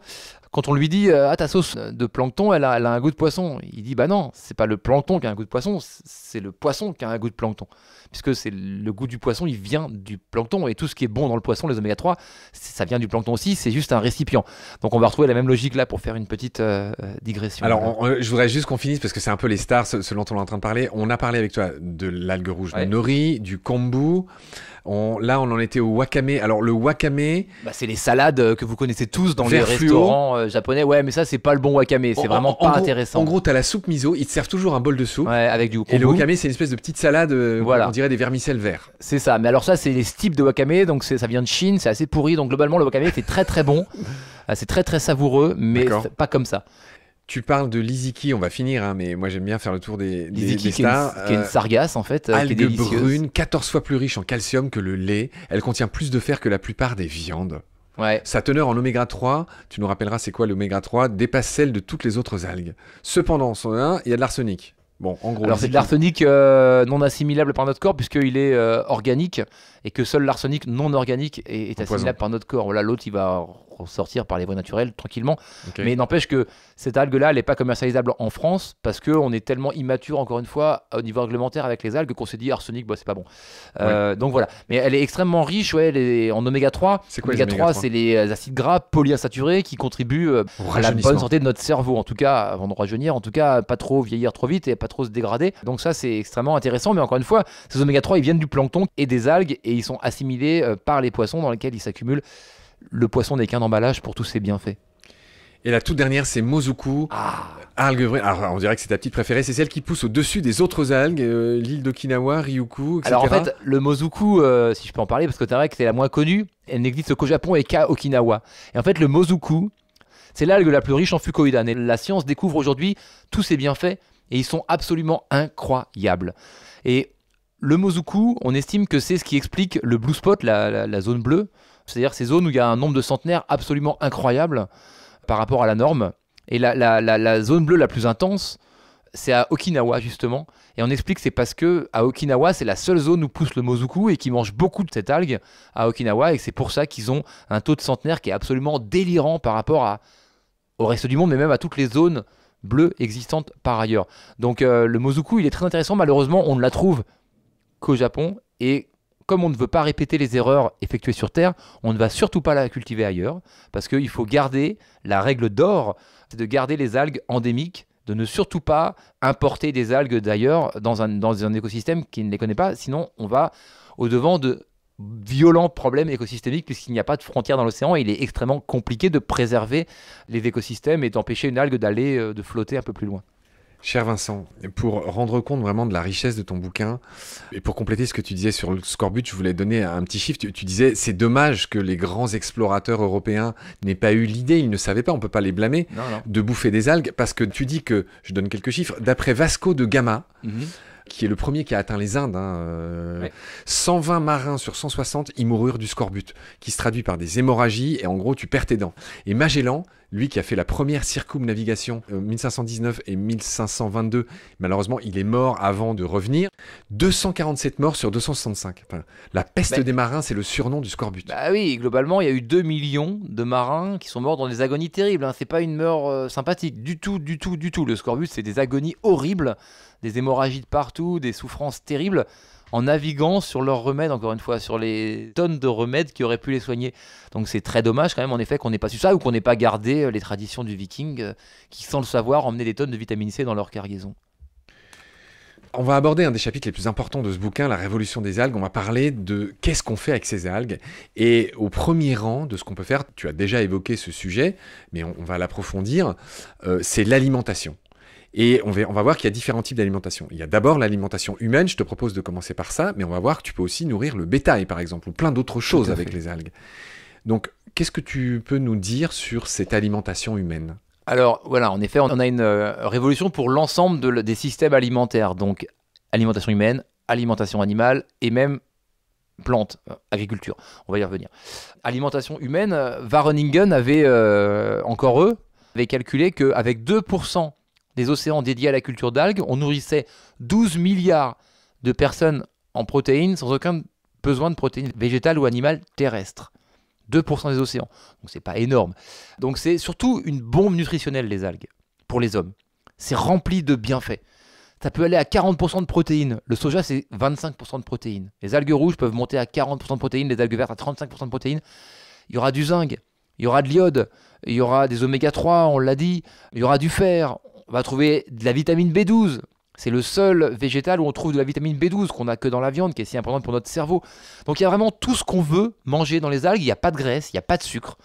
Quand on lui dit ta sauce de plancton, elle a un goût de poisson. Il dit non, c'est pas le plancton qui a un goût de poisson, c'est le poisson qui a un goût de plancton. Puisque c'est le goût du poisson, il vient du plancton et tout ce qui est bon dans le poisson, les oméga 3, ça vient du plancton aussi, c'est juste un récipient. Donc on va retrouver la même logique là pour faire une petite digression. Alors je voudrais juste qu'on finisse parce que c'est un peu les stars, ce dont on est en train de parler. On a parlé avec toi de l'algue rouge nori, du kombu. Là, on en était au wakame. Alors, le wakame... c'est les salades que vous connaissez tous dans les restaurants japonais. Ouais, mais ça, c'est pas le bon wakame. C'est vraiment pas intéressant. En gros, t'as la soupe miso. Ils te servent toujours un bol de soupe. Ouais, avec du kombu. Et le wakame, c'est une espèce de petite salade, on dirait des vermicelles verts. C'est ça. Mais alors ça, c'est les types de wakame. Donc, ça vient de Chine. C'est assez pourri. Donc, globalement, le wakame, c'est très, très bon. C'est très, très savoureux. Mais pas comme ça. Tu parles de l'iziki, on va finir, mais moi j'aime bien faire le tour des stars. Qui est une sargasse en fait, algue qui est délicieuse. Brune, 14 fois plus riche en calcium que le lait. Elle contient plus de fer que la plupart des viandes. Ouais. Sa teneur en oméga 3, tu nous rappelleras c'est quoi l'oméga 3, dépasse celle de toutes les autres algues. Cependant, il y a de l'arsenic. Bon, en gros, alors c'est de l'arsenic non assimilable par notre corps puisqu'il est organique et que seul l'arsenic non organique est assimilable par notre corps. Voilà, l'autre il va ressortir par les voies naturelles tranquillement. Okay. Mais n'empêche que cette algue-là, elle n'est pas commercialisable en France parce qu'on est tellement immature, encore une fois, au niveau réglementaire avec les algues qu'on s'est dit arsenic, c'est pas bon. Donc voilà. Mais elle est extrêmement riche en oméga 3. C'est quoi oméga 3, c'est les acides gras polyinsaturés qui contribuent à la bonne santé de notre cerveau, en tout cas avant de rajeunir, en tout cas pas trop vieillir trop vite et pas trop se dégrader. Donc ça, c'est extrêmement intéressant. Mais encore une fois, ces oméga 3, ils viennent du plancton et des algues et ils sont assimilés par les poissons dans lesquels ils s'accumulent le poisson n'est qu'un emballage pour tous ses bienfaits. Et la toute dernière, c'est Mozuku. Algue vraie. Alors, on dirait que c'est ta petite préférée. C'est celle qui pousse au-dessus des autres algues, l'île d'Okinawa, Ryukyu, etc. Alors en fait, le Mozuku, si je peux en parler, parce que c'est vrai que c'est la moins connue, elle n'existe qu'au Japon et qu'à Okinawa. Et en fait, le Mozuku, c'est l'algue la plus riche en fucoïdane. Et la science découvre aujourd'hui tous ses bienfaits et ils sont absolument incroyables. Et le Mozuku, on estime que c'est ce qui explique le blue spot, la zone bleue. C'est-à-dire ces zones où il y a un nombre de centenaires absolument incroyable par rapport à la norme. Et la zone bleue la plus intense, c'est à Okinawa justement. Et on explique que c'est parce que à Okinawa, c'est la seule zone où pousse le Mozuku et qui mange beaucoup de cette algue à Okinawa. Et c'est pour ça qu'ils ont un taux de centenaire qui est absolument délirant par rapport au reste du monde, mais même à toutes les zones bleues existantes par ailleurs. Donc le Mozuku, il est très intéressant. Malheureusement, on ne la trouve qu'au Japon. Et comme on ne veut pas répéter les erreurs effectuées sur Terre, on ne va surtout pas la cultiver ailleurs, parce qu'il faut garder la règle d'or, c'est de garder les algues endémiques, de ne surtout pas importer des algues d'ailleurs dans un écosystème qui ne les connaît pas, sinon on va au-devant de violents problèmes écosystémiques, puisqu'il n'y a pas de frontières dans l'océan, et il est extrêmement compliqué de préserver les écosystèmes et d'empêcher une algue de flotter un peu plus loin. Cher Vincent, pour rendre compte vraiment de la richesse de ton bouquin, et pour compléter ce que tu disais sur le scorbut, je voulais donner un petit chiffre. Tu disais, c'est dommage que les grands explorateurs européens n'aient pas eu l'idée, ils ne savaient pas, on ne peut pas les blâmer, de bouffer des algues, parce que tu dis que, je donne quelques chiffres, d'après Vasco de Gama, qui est le premier qui a atteint les Indes, 120 marins sur 160, ils moururent du scorbut, qui se traduit par des hémorragies, et en gros, tu perds tes dents. Et Magellan, lui qui a fait la première circumnavigation 1519 et 1522, malheureusement, il est mort avant de revenir. 247 morts sur 265. Enfin, la peste des marins, c'est le surnom du scorbut. Bah oui, globalement, il y a eu 2 millions de marins qui sont morts dans des agonies terribles. C'est pas une mort sympathique du tout, du tout, du tout. Le scorbut, c'est des agonies horribles, des hémorragies de partout, des souffrances terribles, en naviguant sur leurs remèdes, encore une fois, sur les tonnes de remèdes qui auraient pu les soigner. Donc c'est très dommage quand même, en effet, qu'on n'ait pas su ça, ou qu'on n'ait pas gardé les traditions du viking, qui, sans le savoir, emmenaient des tonnes de vitamine C dans leur cargaison. On va aborder un des chapitres les plus importants de ce bouquin, la révolution des algues. On va parler de qu'est-ce qu'on fait avec ces algues. Et au premier rang de ce qu'on peut faire, tu as déjà évoqué ce sujet, mais on va l'approfondir, c'est l'alimentation. Et on va voir qu'il y a différents types d'alimentation. Il y a d'abord l'alimentation humaine, je te propose de commencer par ça, mais on va voir que tu peux aussi nourrir le bétail, par exemple, ou plein d'autres choses avec les algues. Donc, qu'est-ce que tu peux nous dire sur cette alimentation humaine ? Alors, voilà, en effet, on a une révolution pour l'ensemble des systèmes alimentaires. Donc, alimentation humaine, alimentation animale, et même plantes, agriculture. On va y revenir. Alimentation humaine, Wageningen avait, encore eux, avait calculé qu'avec 2% des océans dédiés à la culture d'algues, on nourrissait 12 milliards de personnes en protéines sans aucun besoin de protéines végétales ou animales terrestres. 2% des océans. Donc c'est pas énorme. Donc c'est surtout une bombe nutritionnelle, les algues, pour les hommes. C'est rempli de bienfaits. Ça peut aller à 40% de protéines. Le soja, c'est 25% de protéines. Les algues rouges peuvent monter à 40% de protéines, les algues vertes à 35% de protéines. Il y aura du zinc, il y aura de l'iode, il y aura des oméga 3, on l'a dit, il y aura du fer. On va trouver de la vitamine B12. C'est le seul végétal où on trouve de la vitamine B12 qu'on n'a que dans la viande, qui est si importante pour notre cerveau. Donc il y a vraiment tout ce qu'on veut manger dans les algues. Il n'y a pas de graisse, il n'y a pas de sucre.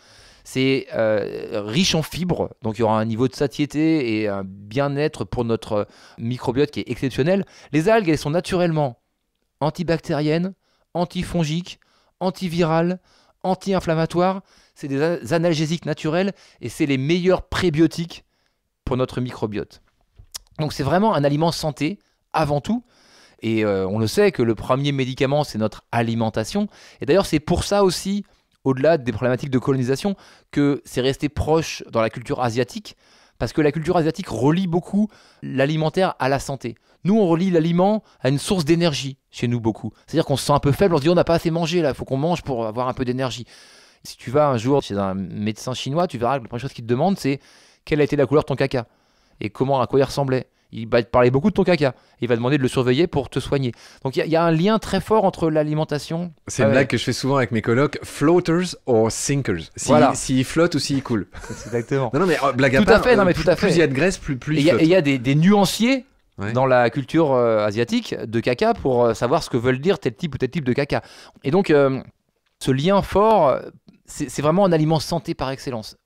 C'est riche en fibres, donc il y aura un niveau de satiété et un bien-être pour notre microbiote qui est exceptionnel. Les algues, elles sont naturellement antibactériennes, antifongiques, antivirales, anti-inflammatoires. C'est des analgésiques naturels et c'est les meilleurs prébiotiques pour notre microbiote. Donc c'est vraiment un aliment santé avant tout, et on le sait que le premier médicament c'est notre alimentation, et d'ailleurs c'est pour ça aussi, au-delà des problématiques de colonisation, que c'est resté proche dans la culture asiatique, parce que la culture asiatique relie beaucoup l'alimentaire à la santé. Nous on relie l'aliment à une source d'énergie chez nous beaucoup, c'est-à-dire qu'on se sent un peu faible, on se dit on n'a pas assez mangé là, il faut qu'on mange pour avoir un peu d'énergie. Si tu vas un jour chez un médecin chinois, tu verras que la première chose qu'il te demande c'est quelle a été la couleur de ton caca et à quoi il ressemblait. Il va te parler beaucoup de ton caca. Il va demander de le surveiller pour te soigner. Donc il y a un lien très fort entre l'alimentation. C'est une blague que je fais souvent avec mes colocs. Floaters or sinkers. S'il flotte ou s'il coule. Exactement. Non, mais blague à tout part. à fait, non, mais tout à fait. Plus il y a de graisse, plus il flotte. Et il y a des nuanciers dans la culture asiatique de caca pour savoir ce que veulent dire tel type ou tel type de caca. Et donc ce lien fort, c'est vraiment un aliment santé par excellence.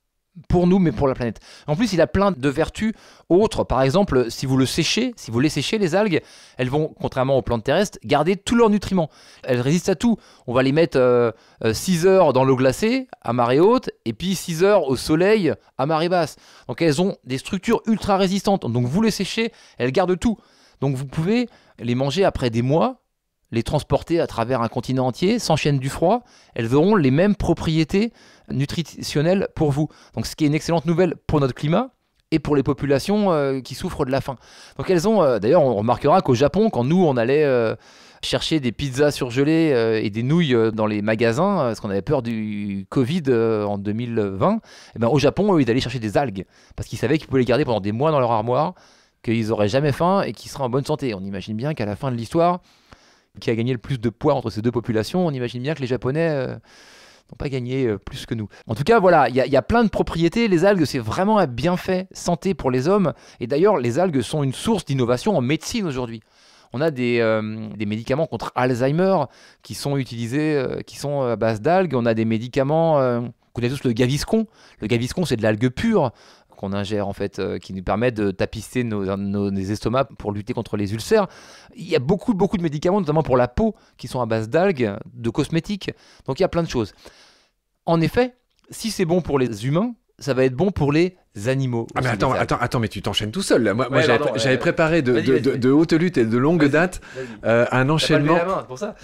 Pour nous, mais pour la planète. En plus, il a plein de vertus autres. Par exemple, si vous le séchez, si vous les séchez, les algues, elles vont, contrairement aux plantes terrestres, garder tous leurs nutriments. Elles résistent à tout. On va les mettre 6 heures dans l'eau glacée, à marée haute, et puis 6 heures au soleil, à marée basse. Donc elles ont des structures ultra résistantes. Donc vous les séchez, elles gardent tout. Donc vous pouvez les manger après des mois, les transporter à travers un continent entier, sans chaîne du froid. Elles auront les mêmes propriétés nutritionnelles pour vous. Donc ce qui est une excellente nouvelle pour notre climat et pour les populations qui souffrent de la faim. Donc elles ont, d'ailleurs on remarquera qu'au Japon, quand nous on allait chercher des pizzas surgelées et des nouilles dans les magasins, parce qu'on avait peur du Covid en 2020, et ben, au Japon, eux, ils allaient chercher des algues, parce qu'ils savaient qu'ils pouvaient les garder pendant des mois dans leur armoire, qu'ils n'auraient jamais faim et qu'ils seraient en bonne santé. On imagine bien qu'à la fin de l'histoire, qui a gagné le plus de poids entre ces deux populations, on imagine bien que les Japonais n'ont pas gagné plus que nous. En tout cas, voilà, il y a plein de propriétés. Les algues, c'est vraiment un bienfait santé pour les hommes. Et d'ailleurs, les algues sont une source d'innovation en médecine aujourd'hui. On a des médicaments contre Alzheimer qui sont utilisés, qui sont à base d'algues. On a des médicaments, on connaît tous le Gaviscon. Le Gaviscon, c'est de l'algue pure qu'on ingère en fait, qui nous permet de tapisser nos estomacs pour lutter contre les ulcères. Il y a beaucoup de médicaments, notamment pour la peau, qui sont à base d'algues, de cosmétiques. Donc il y a plein de choses. En effet, si c'est bon pour les humains, ça va être bon pour les animaux. Ah mais attends, mais tu t'enchaînes tout seul là. Moi, Ouais, j'avais préparé vas-y. de haute lutte et de longue date un enchaînement. T'as pas levé la main, pour ça.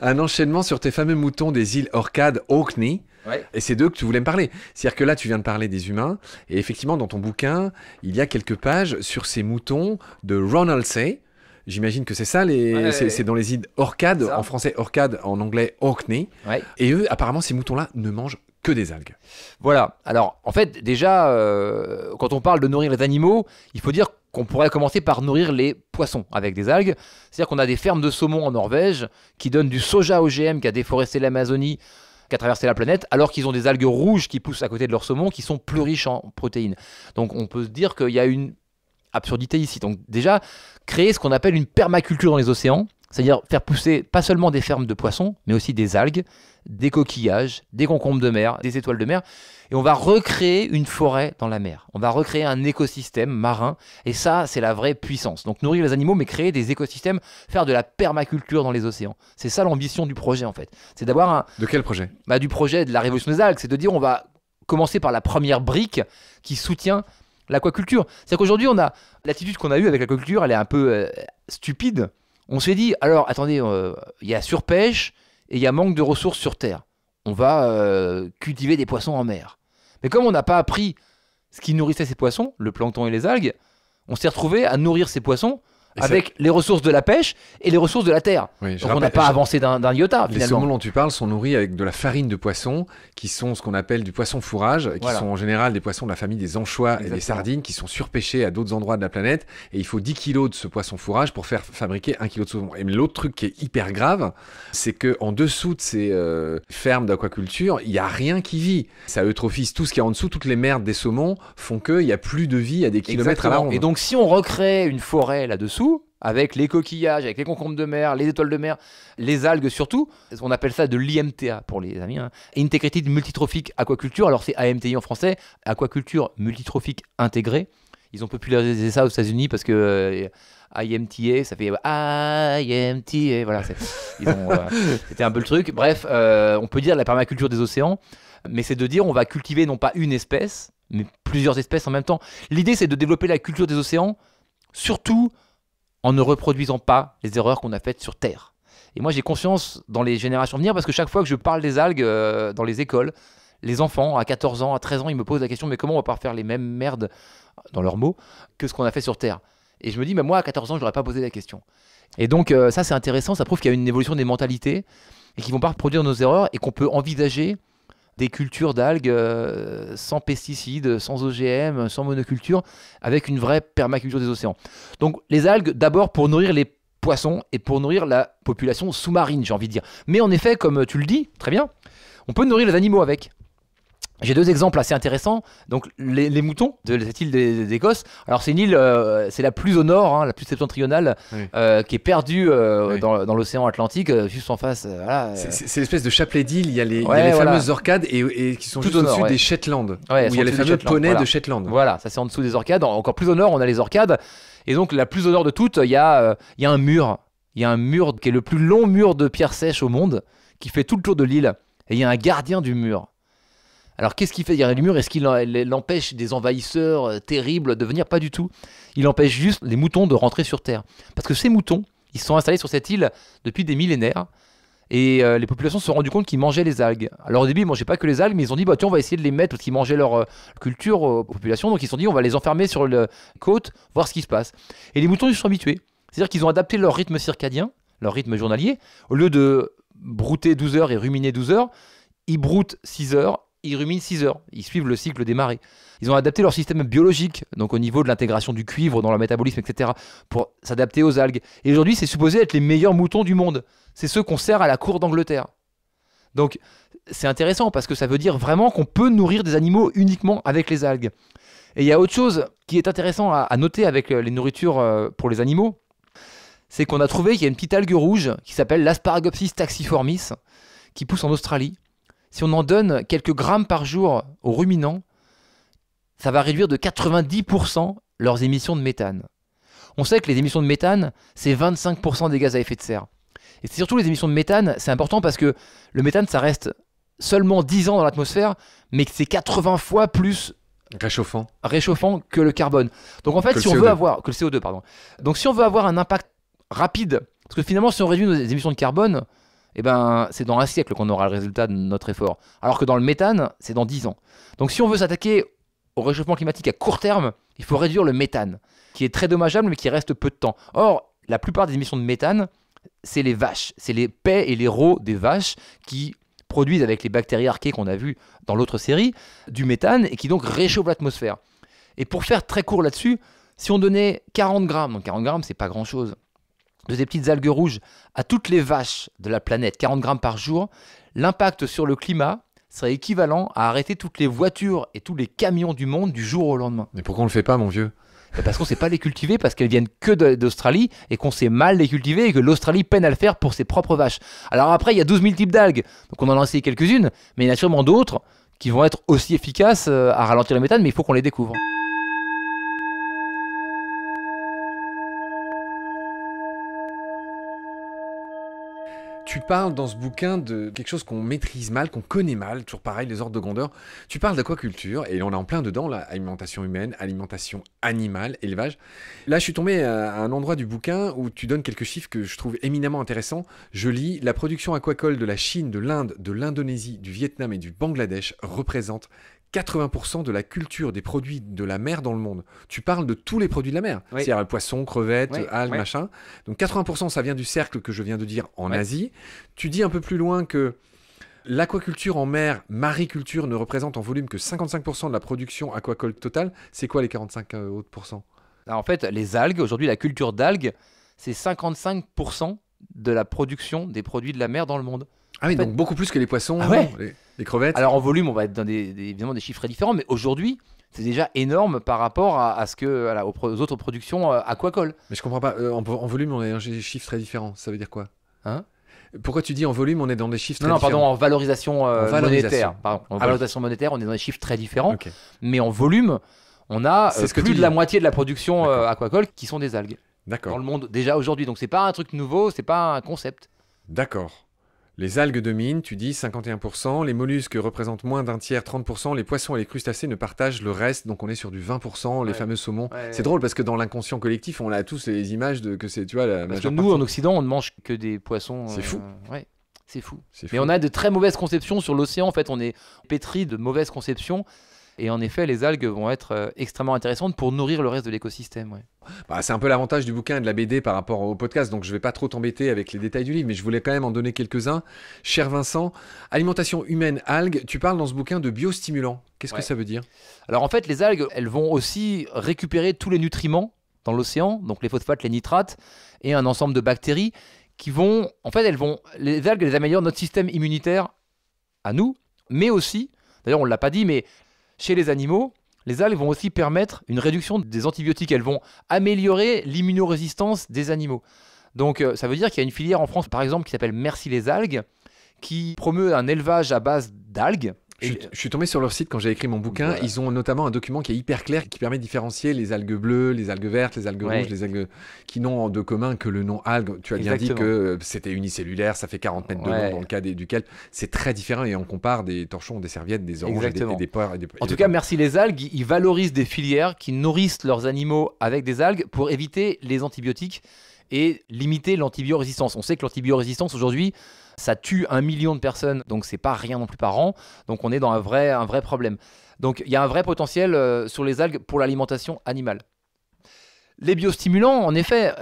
Un enchaînement sur tes fameux moutons des îles Orcades, Orkney. Ouais. Et c'est d'eux que tu voulais me parler. C'est-à-dire que là, tu viens de parler des humains. Et effectivement, dans ton bouquin, il y a quelques pages sur ces moutons de Ronaldsay. J'imagine que c'est ça, c'est dans les îles Orcades, en français Orcades, en anglais Orkney. Ouais. Et eux, apparemment, ces moutons-là ne mangent que des algues. Voilà. Alors, en fait, déjà, quand on parle de nourrir les animaux, il faut dire qu'on pourrait commencer par nourrir les poissons avec des algues. C'est-à-dire qu'on a des fermes de saumon en Norvège qui donnent du soja OGM qui a déforesté l'Amazonie, qui a traversé la planète, alors qu'ils ont des algues rouges qui poussent à côté de leur saumon qui sont plus riches en protéines. Donc, on peut se dire qu'il y a une absurdité ici. Donc, déjà, créer ce qu'on appelle une permaculture dans les océans, c'est-à-dire faire pousser pas seulement des fermes de poissons, mais aussi des algues, des coquillages, des concombres de mer, des étoiles de mer. Et on va recréer une forêt dans la mer. On va recréer un écosystème marin. Et ça, c'est la vraie puissance. Donc nourrir les animaux, mais créer des écosystèmes, faire de la permaculture dans les océans. C'est ça l'ambition du projet, en fait. C'est d'avoir un... De quel projet ? Du projet de la révolution des algues. C'est de dire, on va commencer par la première brique qui soutient l'aquaculture. C'est-à-dire qu'aujourd'hui, on a l'attitude qu'on a eue avec l'aquaculture, elle est un peu stupide. On s'est dit, alors, attendez, il y a surpêche et il y a manque de ressources sur Terre. On va cultiver des poissons en mer. Mais comme on n'a pas appris ce qui nourrissait ces poissons, le plancton et les algues, on s'est retrouvé à nourrir ces poissons avec les ressources de la pêche et les ressources de la terre. Oui, donc on n'a pas avancé d'un iota, les finalement. saumons dont tu parles sont nourris avec de la farine de poisson, qui sont ce qu'on appelle du poisson fourrage, qui sont en général des poissons de la famille des anchois et des sardines, qui sont surpêchés à d'autres endroits de la planète. Et il faut 10 kilos de ce poisson fourrage pour faire fabriquer 1 kilo de saumon. Et l'autre truc qui est hyper grave, c'est qu'en dessous de ces fermes d'aquaculture, il n'y a rien qui vit. Ça eutrophise tout ce qui est en dessous, toutes les merdes des saumons font qu'il n'y a plus de vie à des kilomètres à la ronde. Et donc si on recrée une forêt là-dessous, avec les coquillages, avec les concombres de mer, les étoiles de mer, les algues surtout. On appelle ça de l'IMTA pour les amis. Integrated Multitrophic Aquaculture. Alors c'est AMTI en français, Aquaculture Multitrophique Intégrée. Ils ont popularisé ça aux États-Unis parce que IMTA, ça fait IMTA. Voilà, c'était un peu le truc. Bref, on peut dire la permaculture des océans, mais c'est de dire on va cultiver non pas une espèce, mais plusieurs espèces en même temps. L'idée, c'est de développer la culture des océans, surtout en ne reproduisant pas les erreurs qu'on a faites sur Terre. Et moi, j'ai conscience dans les générations à venir, parce que chaque fois que je parle des algues dans les écoles, les enfants à 14 ans, à 13 ans, ils me posent la question, mais comment on va pas faire les mêmes merdes, dans leurs mots, que ce qu'on a fait sur Terre ? Et je me dis, mais moi, à 14 ans, je n'aurais pas posé la question. Et donc, ça, c'est intéressant, ça prouve qu'il y a une évolution des mentalités, et qu'ils ne vont pas reproduire nos erreurs, et qu'on peut envisager des cultures d'algues sans pesticides, sans OGM, sans monoculture, avec une vraie permaculture des océans. Donc les algues, d'abord pour nourrir les poissons et pour nourrir la population sous-marine, j'ai envie de dire. Mais en effet, comme tu le dis, très bien, on peut nourrir les animaux avec. J'ai 2 exemples assez intéressants. Donc les moutons de cette île d'Écosse. Alors c'est une île, c'est la plus au nord, hein, la plus septentrionale, qui est perdue dans l'océan Atlantique, juste en face. Voilà, c'est l'espèce de chapelet d'île. Il y a les fameuses orcades et qui sont tout juste au-dessus des Shetland. Où il y a les fameux poneys de Shetland. Voilà, ça c'est en dessous des orcades. Encore plus au nord, on a les orcades. Et donc la plus au nord de toutes, il y a un mur. Il y a un mur qui est le plus long mur de pierre sèche au monde, qui fait tout le tour de l'île. Et il y a un gardien du mur. Alors qu'est-ce qu'il fait derrière le mur? Est-ce qu'il empêche des envahisseurs terribles de venir? Pas du tout. Il empêche juste les moutons de rentrer sur Terre. Parce que ces moutons, ils se sont installés sur cette île depuis des millénaires. Et les populations se sont rendues compte qu'ils mangeaient les algues. Alors au début, ils ne mangeaient pas que les algues, mais ils ont dit, tiens, on va essayer de les mettre parce qu'ils mangeaient leur culture aux populations. Donc ils se sont dit, on va les enfermer sur la côte, voir ce qui se passe. Et les moutons, ils se sont habitués. C'est-à-dire qu'ils ont adapté leur rythme circadien, leur rythme journalier. Au lieu de brouter 12 heures et ruminer 12 heures, ils broutent 6 heures. Ils ruminent 6 heures, ils suivent le cycle des marées. Ils ont adapté leur système biologique, donc au niveau de l'intégration du cuivre dans leur métabolisme, etc., pour s'adapter aux algues. Et aujourd'hui, c'est supposé être les meilleurs moutons du monde. C'est ceux qu'on sert à la cour d'Angleterre. Donc, c'est intéressant parce que ça veut dire vraiment qu'on peut nourrir des animaux uniquement avec les algues. Et il y a autre chose qui est intéressant à noter avec les nourritures pour les animaux, c'est qu'on a trouvé qu'il y a une petite algue rouge qui s'appelle l'Asparagopsis taxiformis, qui pousse en Australie. Si on en donne quelques grammes par jour aux ruminants, ça va réduire de 90% leurs émissions de méthane. On sait que les émissions de méthane, c'est 25% des gaz à effet de serre. Et c'est surtout les émissions de méthane, c'est important parce que le méthane, ça reste seulement 10 ans dans l'atmosphère, mais que c'est 80 fois plus réchauffant que le carbone. Donc en fait, si on veut avoir que le CO2, pardon. Donc si on veut avoir un impact rapide, parce que finalement, si on réduit nos émissions de carbone, eh ben, c'est dans un siècle qu'on aura le résultat de notre effort. Alors que dans le méthane, c'est dans 10 ans. Donc si on veut s'attaquer au réchauffement climatique à court terme, il faut réduire le méthane, qui est très dommageable, mais qui reste peu de temps. Or, la plupart des émissions de méthane, c'est les vaches. C'est les paies et les rots des vaches qui produisent, avec les bactéries archées qu'on a vues dans l'autre série, du méthane et qui donc réchauffent l'atmosphère. Et pour faire très court là-dessus, si on donnait 40 grammes, donc 40 grammes, c'est pas grand-chose, de ces petites algues rouges à toutes les vaches de la planète, 40 grammes par jour, l'impact sur le climat serait équivalent à arrêter toutes les voitures et tous les camions du monde du jour au lendemain. Mais pourquoi on le fait pas, mon vieux? Parce qu'on ne sait pas les cultiver, parce qu'elles viennent que d'Australie et qu'on sait mal les cultiver et que l'Australie peine à le faire pour ses propres vaches. Alors après, il y a 12 000 types d'algues, donc on en a lancé quelques-unes, mais il y en a sûrement d'autres qui vont être aussi efficaces à ralentir le méthane, mais il faut qu'on les découvre. Tu parles dans ce bouquin de quelque chose qu'on maîtrise mal, qu'on connaît mal, toujours pareil, les ordres de grandeur. Tu parles d'aquaculture, et on est en plein dedans, là, alimentation humaine, alimentation animale, élevage. Là, je suis tombé à un endroit du bouquin où tu donnes quelques chiffres que je trouve éminemment intéressants. Je lis, la production aquacole de la Chine, de l'Inde, de l'Indonésie, du Vietnam et du Bangladesh représente 80% de la culture des produits de la mer dans le monde. Tu parles de tous les produits de la mer, oui. C'est-à-dire poissons, crevettes, algues, machin. Donc 80%, ça vient du cercle que je viens de dire en Asie. Tu dis un peu plus loin que l'aquaculture en mer, mariculture, ne représente en volume que 55% de la production aquacole totale. C'est quoi les 45 autres pourcents? En fait, les algues, aujourd'hui, la culture d'algues, c'est 55% de la production des produits de la mer dans le monde. Ah oui, donc beaucoup plus que les poissons, les crevettes. Alors en volume, on va être dans évidemment des chiffres très différents, mais aujourd'hui, c'est déjà énorme par rapport aux autres productions aquacoles. Mais je comprends pas, en volume, on est dans des chiffres très différents. Ça veut dire quoi? Pourquoi tu dis en volume, on est dans des chiffres très différents? Non, pardon, en valorisation monétaire. En valorisation monétaire, on est dans des chiffres très différents. Okay. Mais en volume, on a plus de la moitié de la production aquacole qui sont des algues. D'accord. Dans le monde déjà aujourd'hui. Donc c'est pas un truc nouveau, c'est pas un concept. D'accord. Les algues de mine, tu dis 51%, les mollusques représentent moins d'un tiers, 30%, les poissons et les crustacés ne partagent le reste, donc on est sur du 20%, les fameux saumons. C'est drôle parce que dans l'inconscient collectif, on a tous les images de que c'est, tu vois, la parce que nous, en Occident, on ne mange que des poissons. C'est fou. C'est fou. Mais on a de très mauvaises conceptions sur l'océan, en fait, on est pétri de mauvaises conceptions. Et en effet, les algues vont être extrêmement intéressantes pour nourrir le reste de l'écosystème. C'est un peu l'avantage du bouquin et de la BD par rapport au podcast, donc je ne vais pas trop t'embêter avec les détails du livre, mais je voulais quand même en donner quelques-uns. Cher Vincent, alimentation humaine, algues, tu parles dans ce bouquin de biostimulants. Qu'est-ce que ça veut dire? Alors en fait, les algues, elles vont aussi récupérer tous les nutriments dans l'océan, donc les phosphates, les nitrates, et un ensemble de bactéries qui vont... En fait, les algues, elles améliorent notre système immunitaire à nous, mais aussi D'ailleurs, on ne l'a pas dit, mais chez les animaux, les algues vont aussi permettre une réduction des antibiotiques. Elles vont améliorer l'immunorésistance des animaux. Donc, ça veut dire qu'il y a une filière en France, par exemple, qui s'appelle Merci les algues, qui promeut un élevage à base d'algues. Je suis tombé sur leur site quand j'ai écrit mon bouquin. Voilà. Ils ont notamment un document qui est hyper clair, qui permet de différencier les algues bleues, les algues vertes, les algues rouges, les algues qui n'ont de commun que le nom algue. Tu as bien dit que c'était unicellulaire, ça fait 40 mètres de long dans le cas du kelp. C'est très différent et on compare des torchons, des serviettes, des oranges et des poires. En tout cas, Merci les algues, ils valorisent des filières qui nourrissent leurs animaux avec des algues pour éviter les antibiotiques et limiter l'antibiorésistance. On sait que l'antibiorésistance aujourd'hui, ça tue 1 million de personnes, donc c'est pas rien non plus par an. Donc on est dans un vrai problème. Donc il y a un vrai potentiel sur les algues pour l'alimentation animale. Les biostimulants, en effet,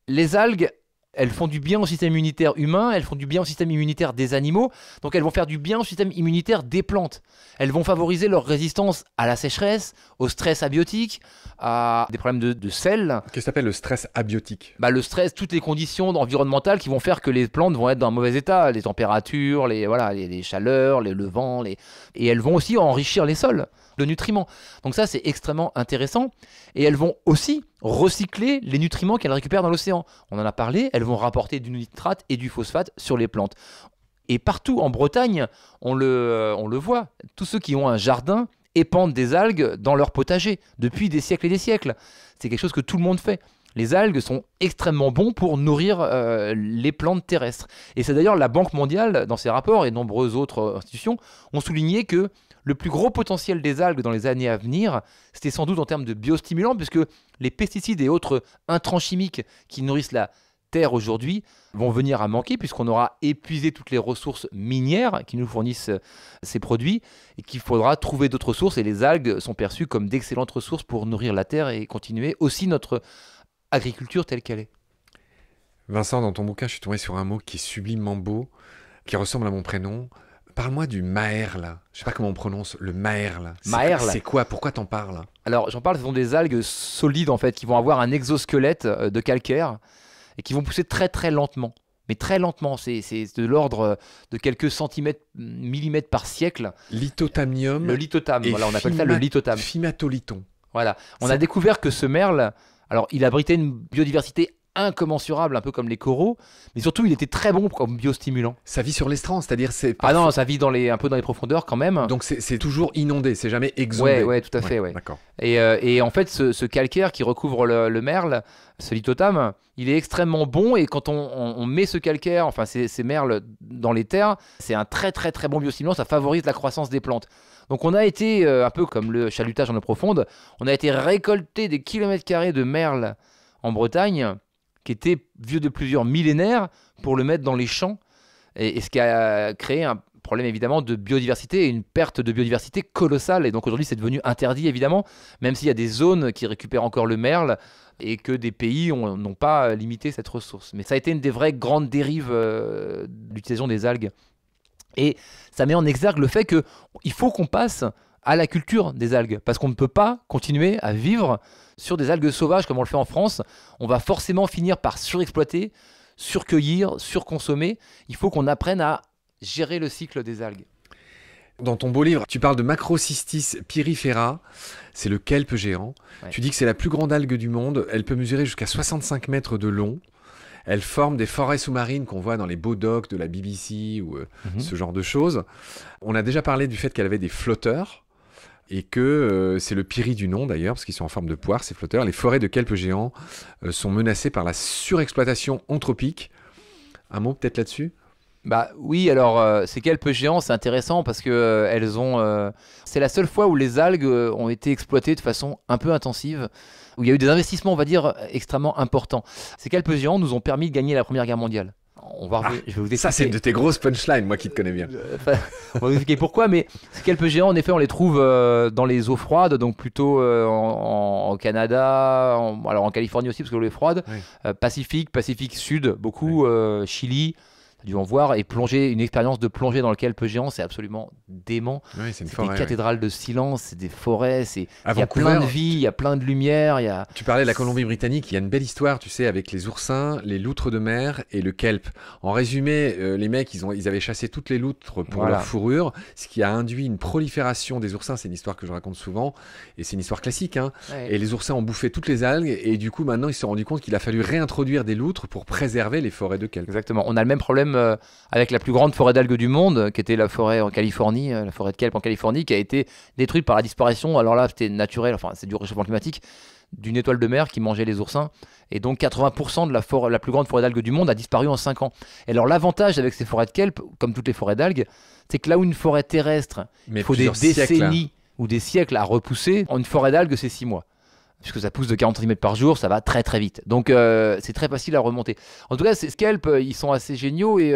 les algues, elles font du bien au système immunitaire humain, elles font du bien au système immunitaire des animaux, donc elles vont faire du bien au système immunitaire des plantes. Elles vont favoriser leur résistance à la sécheresse, au stress abiotique, à des problèmes de sel. Qu'est-ce que s'appelle le stress abiotique ? Le stress, toutes les conditions environnementales qui vont faire que les plantes vont être dans un mauvais état, les températures, les chaleurs, le vent, et elles vont aussi enrichir les sols de nutriments. Donc ça, c'est extrêmement intéressant. Et elles vont aussi recycler les nutriments qu'elles récupèrent dans l'océan. On en a parlé, elles vont rapporter du nitrate et du phosphate sur les plantes. Et partout en Bretagne, on le voit, tous ceux qui ont un jardin épandent des algues dans leur potager depuis des siècles et des siècles. C'est quelque chose que tout le monde fait. Les algues sont extrêmement bons pour nourrir les plantes terrestres. Et c'est d'ailleurs la Banque mondiale, dans ses rapports, et nombreuses autres institutions, ont souligné que le plus gros potentiel des algues dans les années à venir, c'était sans doute en termes de biostimulants, puisque les pesticides et autres intrants chimiques qui nourrissent la terre aujourd'hui vont venir à manquer, puisqu'on aura épuisé toutes les ressources minières qui nous fournissent ces produits, et qu'il faudra trouver d'autres sources, et les algues sont perçues comme d'excellentes ressources pour nourrir la terre et continuer aussi notre agriculture telle qu'elle est. Vincent, dans ton bouquin, je suis tombé sur un mot qui est sublimement beau, qui ressemble à mon prénom. Parle-moi du maerle. Je sais pas comment on prononce le maerle. C'est quoi ? Pourquoi t'en parles ? Alors, j'en parle, ce sont des algues solides, en fait, qui vont avoir un exosquelette de calcaire et qui vont pousser très, très lentement. Mais très lentement, c'est de l'ordre de quelques centimètres, millimètres par siècle. Lithothamnium. Le lithothame, voilà, on appelle ça le lithothame. Fimatoliton. Voilà, on a découvert que ce merle, alors il abritait une biodiversité incommensurable, un peu comme les coraux, mais surtout il était très bon comme biostimulant. Ça vit sur l'estran, c'est-à-dire c'est... Ah non, ça vit un peu dans les profondeurs quand même. Donc c'est toujours inondé, c'est jamais exondé. Ouais, tout à fait, ouais. D'accord. Et en fait, ce calcaire qui recouvre le merle, ce lithothame, il est extrêmement bon, et quand on met ce calcaire, enfin ces merles dans les terres, c'est un très très très bon biostimulant, ça favorise la croissance des plantes. Donc on a été, un peu comme le chalutage en eau profonde, on a été récolter des kilomètres carrés de merle en Bretagne, qui était vieux de plusieurs millénaires, pour le mettre dans les champs, et ce qui a créé un problème évidemment de biodiversité et une perte de biodiversité colossale. Et donc aujourd'hui c'est devenu interdit évidemment, même s'il y a des zones qui récupèrent encore le merle et que des pays n'ont pas limité cette ressource. Mais ça a été une des vraies grandes dérives de l'utilisation des algues. Et ça met en exergue le fait qu'il faut qu'on passe à la culture des algues, parce qu'on ne peut pas continuer à vivre sur des algues sauvages comme on le fait en France. On va forcément finir par surexploiter, surcueillir, surconsommer. Il faut qu'on apprenne à gérer le cycle des algues. Dans ton beau livre, tu parles de Macrocystis pyrifera, c'est le kelp géant. Ouais. Tu dis que c'est la plus grande algue du monde, elle peut mesurer jusqu'à 65 mètres de long. Elle forme des forêts sous-marines qu'on voit dans les beaux docs de la BBC ou ce genre de choses. On a déjà parlé du fait qu'elle avait des flotteurs, et que c'est le piri du nom d'ailleurs, parce qu'ils sont en forme de poire, ces flotteurs. Les forêts de kelp géants sont menacées par la surexploitation anthropique. Un mot peut-être là-dessus ? Oui, alors ces kelp géants, c'est intéressant parce que c'est la seule fois où les algues ont été exploitées de façon un peu intensive, où il y a eu des investissements, on va dire, extrêmement importants. Ces kelp géants nous ont permis de gagner la Première Guerre mondiale. Je vais vous expliquer. Ça, c'est une de tes grosses punchlines, moi qui te connais bien. On va vous expliquer pourquoi, mais ces kelp géants, en effet, on les trouve dans les eaux froides, donc plutôt en Canada, en Californie aussi, parce que l'eau est froide, oui. Pacifique Sud, beaucoup, Chili. Tu as dû en voir, et plonger, une expérience de plongée dans le kelp géant, c'est absolument dément. Oui, c'est une C'est forêt. des cathédrales de silence, c'est des forêts, il À y a Vancouver, plein de vie, il y a plein de lumière, il y a... Tu parlais de la Colombie-Britannique, il y a une belle histoire, tu sais, avec les oursins, les loutres de mer et le kelp. En résumé, les mecs, ils avaient chassé toutes les loutres pour Voilà. leur fourrure, ce qui a induit une prolifération des oursins. C'est une histoire que je raconte souvent, et c'est une histoire classique, hein. Ouais. Et les oursins ont bouffé toutes les algues, et du coup, maintenant, ils se sont rendus compte qu'il a fallu réintroduire des loutres pour préserver les forêts de kelp. Exactement. On a le même problème avec la plus grande forêt d'algues du monde, qui était la forêt en Californie, la forêt de kelp en Californie, qui a été détruite par la disparition, alors là c'était naturel, enfin c'est du réchauffement climatique, d'une étoile de mer qui mangeait les oursins. Et donc 80% de la plus grande forêt d'algues du monde a disparu en 5 ans. Et alors l'avantage avec ces forêts de kelp, comme toutes les forêts d'algues, c'est que là où une forêt terrestre, Mais il faut des plusieurs siècles. décennies ou des siècles à repousser, en une forêt d'algues c'est 6 mois. Puisque ça pousse de 40 cm par jour, ça va très très vite. Donc c'est très facile à remonter. En tout cas, ces kelp, ils sont assez géniaux et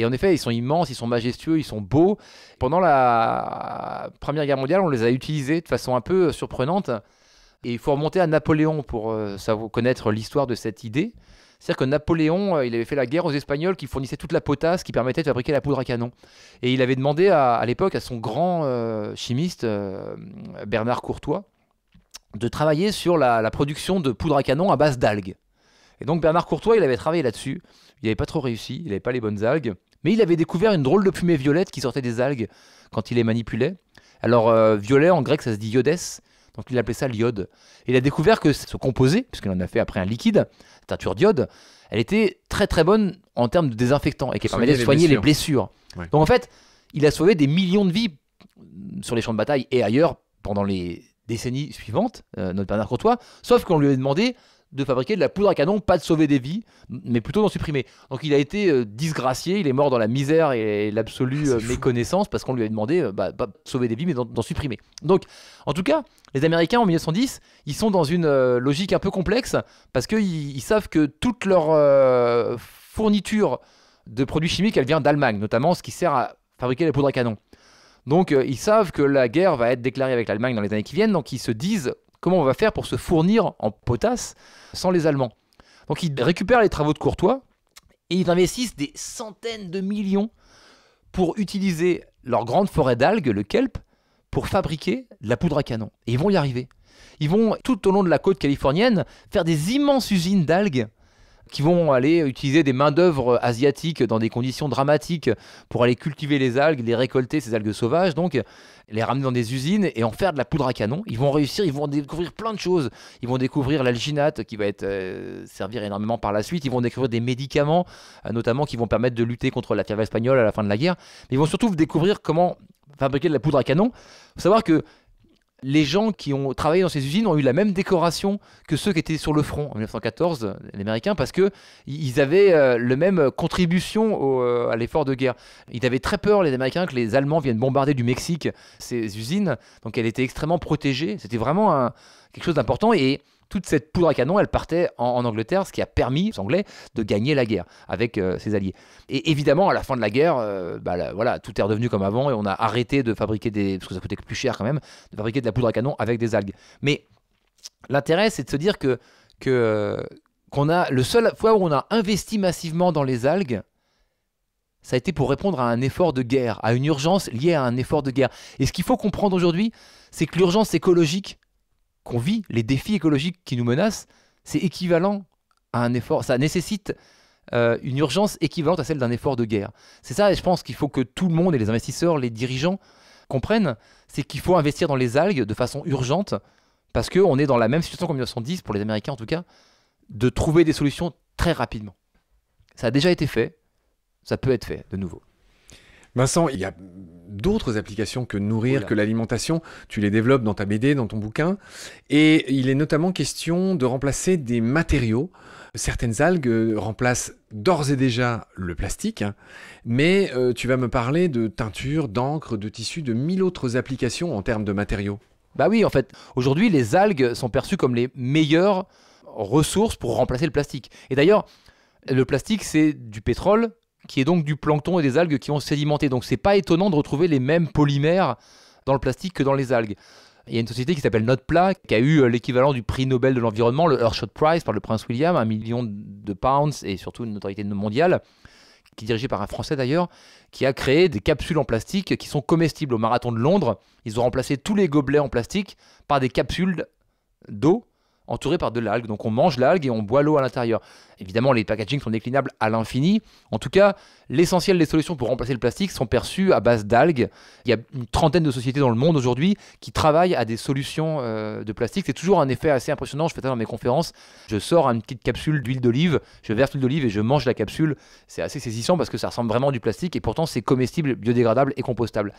en effet, ils sont immenses, ils sont majestueux, ils sont beaux. Pendant la Première Guerre mondiale, on les a utilisés de façon un peu surprenante. Et il faut remonter à Napoléon pour connaître l'histoire de cette idée. C'est-à-dire que Napoléon, il avait fait la guerre aux Espagnols qui fournissaient toute la potasse qui permettait de fabriquer la poudre à canon. Et il avait demandé à l'époque à son grand chimiste, Bernard Courtois, de travailler sur la production de poudre à canon à base d'algues. Et donc Bernard Courtois, il avait travaillé là-dessus. Il n'avait pas trop réussi, il n'avait pas les bonnes algues. Mais il avait découvert une drôle de fumée violette qui sortait des algues quand il les manipulait. Alors violet en grec, ça se dit iodes. Donc il appelait ça l'iode. Et il a découvert que ce composé, puisqu'il en a fait après un liquide, teinture d'iode, elle était très très bonne en termes de désinfectant et qui permettait de soigner les blessures. Ouais. Donc en fait, il a sauvé des millions de vies sur les champs de bataille et ailleurs pendant les décennies suivantes, notre Bernard Courtois, sauf qu'on lui a demandé de fabriquer de la poudre à canon, pas de sauver des vies, mais plutôt d'en supprimer. Donc il a été disgracié, il est mort dans la misère et l'absolue méconnaissance parce qu'on lui a demandé pas de sauver des vies, mais d'en supprimer. Donc, en tout cas, les Américains en 1910, ils sont dans une logique un peu complexe parce qu'ils savent que toute leur fourniture de produits chimiques, elle vient d'Allemagne, notamment ce qui sert à fabriquer la poudre à canon. Donc ils savent que la guerre va être déclarée avec l'Allemagne dans les années qui viennent, donc ils se disent comment on va faire pour se fournir en potasse sans les Allemands. Donc ils récupèrent les travaux de Courtois et ils investissent des centaines de millions pour utiliser leur grande forêt d'algues, le kelp, pour fabriquer de la poudre à canon. Et ils vont y arriver. Ils vont tout au long de la côte californienne faire des immenses usines d'algues qui vont aller utiliser des main-d'œuvre asiatiques dans des conditions dramatiques pour aller cultiver les algues, les récolter, ces algues sauvages, donc les ramener dans des usines et en faire de la poudre à canon. Ils vont réussir, ils vont découvrir plein de choses. Ils vont découvrir l'alginate qui va servir énormément par la suite. Ils vont découvrir des médicaments, notamment qui vont permettre de lutter contre la fièvre espagnole à la fin de la guerre. Mais ils vont surtout découvrir comment fabriquer de la poudre à canon. Il faut savoir que les gens qui ont travaillé dans ces usines ont eu la même décoration que ceux qui étaient sur le front en 1914, les Américains, parce qu'ils avaient la même contribution à l'effort de guerre. Ils avaient très peur, les Américains, que les Allemands viennent bombarder du Mexique ces usines. Donc elle était extrêmement protégée. C'était vraiment quelque chose d'important. Et toute cette poudre à canon, elle partait en Angleterre, ce qui a permis aux Anglais de gagner la guerre avec ses alliés. Et évidemment, à la fin de la guerre, voilà, tout est redevenu comme avant et on a arrêté de fabriquer parce que ça coûtait plus cher quand même, de fabriquer de la poudre à canon avec des algues. Mais l'intérêt, c'est de se dire qu'on a le seul fois où on a investi massivement dans les algues, ça a été pour répondre à un effort de guerre, à une urgence liée à un effort de guerre. Et ce qu'il faut comprendre aujourd'hui, c'est que l'urgence écologique qu'on vit, les défis écologiques qui nous menacent, c'est équivalent à un effort. Ça nécessite une urgence équivalente à celle d'un effort de guerre. C'est ça, et je pense qu'il faut que tout le monde, et les investisseurs, les dirigeants, comprennent, c'est qu'il faut investir dans les algues de façon urgente, parce qu'on est dans la même situation qu'en 1910, pour les Américains en tout cas, de trouver des solutions très rapidement. Ça a déjà été fait, ça peut être fait de nouveau. Vincent, il y a d'autres applications que nourrir, que l'alimentation. Tu les développes dans ta BD, dans ton bouquin. Et il est notamment question de remplacer des matériaux. Certaines algues remplacent d'ores et déjà le plastique. Mais tu vas me parler de teinture, d'encre, de tissu, de 1000 autres applications en termes de matériaux. Bah oui, en fait, aujourd'hui, les algues sont perçues comme les meilleures ressources pour remplacer le plastique. Et d'ailleurs, le plastique, c'est du pétrole, qui est donc du plancton et des algues qui ont sédimenté. Donc c'est pas étonnant de retrouver les mêmes polymères dans le plastique que dans les algues. Il y a une société qui s'appelle Notpla, qui a eu l'équivalent du prix Nobel de l'environnement, le Earthshot Prize par le prince William, 1 million de pounds et surtout une notoriété mondiale, qui est dirigé par un Français d'ailleurs, qui a créé des capsules en plastique qui sont comestibles. Au marathon de Londres, ils ont remplacé tous les gobelets en plastique par des capsules d'eau entourées par de l'algue. Donc on mange l'algue et on boit l'eau à l'intérieur. Évidemment, les packagings sont déclinables à l'infini. En tout cas, l'essentiel des solutions pour remplacer le plastique sont perçues à base d'algues. Il y a une trentaine de sociétés dans le monde aujourd'hui qui travaillent à des solutions de plastique. C'est toujours un effet assez impressionnant. Je fais ça dans mes conférences. Je sors une petite capsule d'huile d'olive, je verse l'huile d'olive et je mange la capsule. C'est assez saisissant parce que ça ressemble vraiment à du plastique et pourtant c'est comestible, biodégradable et compostable.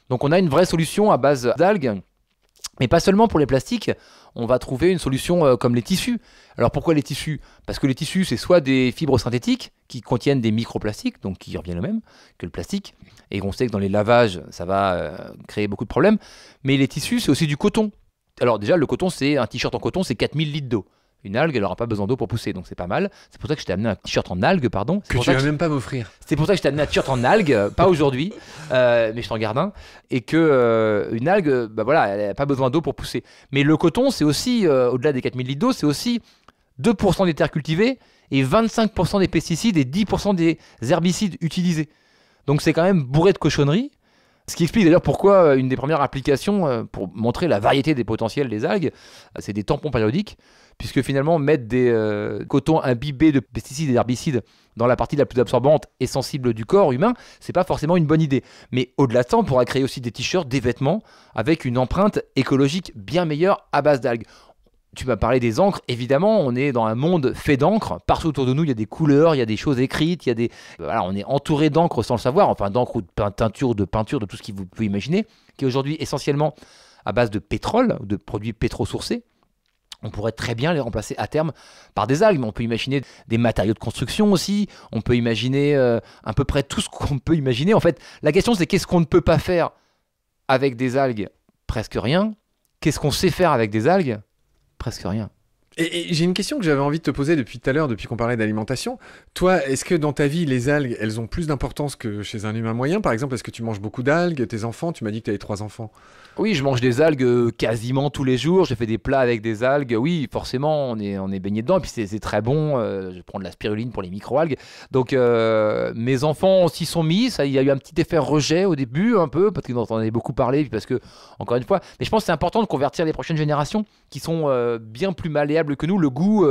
Donc on a une vraie solution à base d'algues. Mais pas seulement pour les plastiques, on va trouver une solution comme les tissus. Alors pourquoi les tissus? Parce que les tissus, c'est soit des fibres synthétiques qui contiennent des microplastiques, donc qui reviennent au même que le plastique, et on sait que dans les lavages, ça va créer beaucoup de problèmes. Mais les tissus, c'est aussi du coton. Alors déjà, le coton, c'est un t-shirt en coton, c'est 4000 litres d'eau. Une algue, elle n'aura pas besoin d'eau pour pousser, donc c'est pas mal. C'est pour ça que je t'ai amené un t-shirt en algue, pardon. Que tu vas même pas m'offrir. C'est pour ça que je t'ai amené un t-shirt en algue, pas aujourd'hui, mais je t'en garde un. Et que une algue, bah voilà, elle n'a pas besoin d'eau pour pousser. Mais le coton, c'est aussi, au-delà des 4000 litres d'eau, c'est aussi 2% des terres cultivées et 25% des pesticides et 10% des herbicides utilisés. Donc c'est quand même bourré de cochonneries. Ce qui explique d'ailleurs pourquoi une des premières applications pour montrer la variété des potentiels des algues, c'est des tampons périodiques, puisque finalement mettre des cotons imbibés de pesticides et d'herbicides dans la partie la plus absorbante et sensible du corps humain, c'est pas forcément une bonne idée. Mais au-delà de ça, on pourra créer aussi des t-shirts, des vêtements avec une empreinte écologique bien meilleure à base d'algues. Tu m'as parlé des encres, évidemment, on est dans un monde fait d'encre. Partout autour de nous, il y a des couleurs, il y a des choses écrites, il y a des... Voilà, on est entouré d'encre sans le savoir, enfin d'encre ou de teinture, de peinture, de tout ce que vous pouvez imaginer, qui est aujourd'hui essentiellement à base de pétrole, de produits pétro-sourcés. On pourrait très bien les remplacer à terme par des algues, mais on peut imaginer des matériaux de construction aussi, on peut imaginer à peu près tout ce qu'on peut imaginer. En fait, la question c'est qu'est-ce qu'on ne peut pas faire avec des algues? Presque rien. Qu'est-ce qu'on sait faire avec des algues? Presque rien. Et j'ai une question que j'avais envie de te poser depuis tout à l'heure, depuis qu'on parlait d'alimentation. Toi, est-ce que dans ta vie, les algues, elles ont plus d'importance que chez un humain moyen? Par exemple, est-ce que tu manges beaucoup d'algues? Tes enfants, tu m'as dit que tu avais 3 enfants. Oui, je mange des algues quasiment tous les jours. J'ai fait des plats avec des algues. Oui, forcément, on est baigné dedans. Et puis c'est très bon. Je prends de la spiruline pour les micro-algues. Donc mes enfants s'y sont mis. Ça, il y a eu un petit effet rejet au début, un peu, parce qu'ils en avaient beaucoup parlé. Puis parce que, encore une fois, mais je pense que c'est important de convertir les prochaines générations qui sont bien plus malléables que nous. Le goût,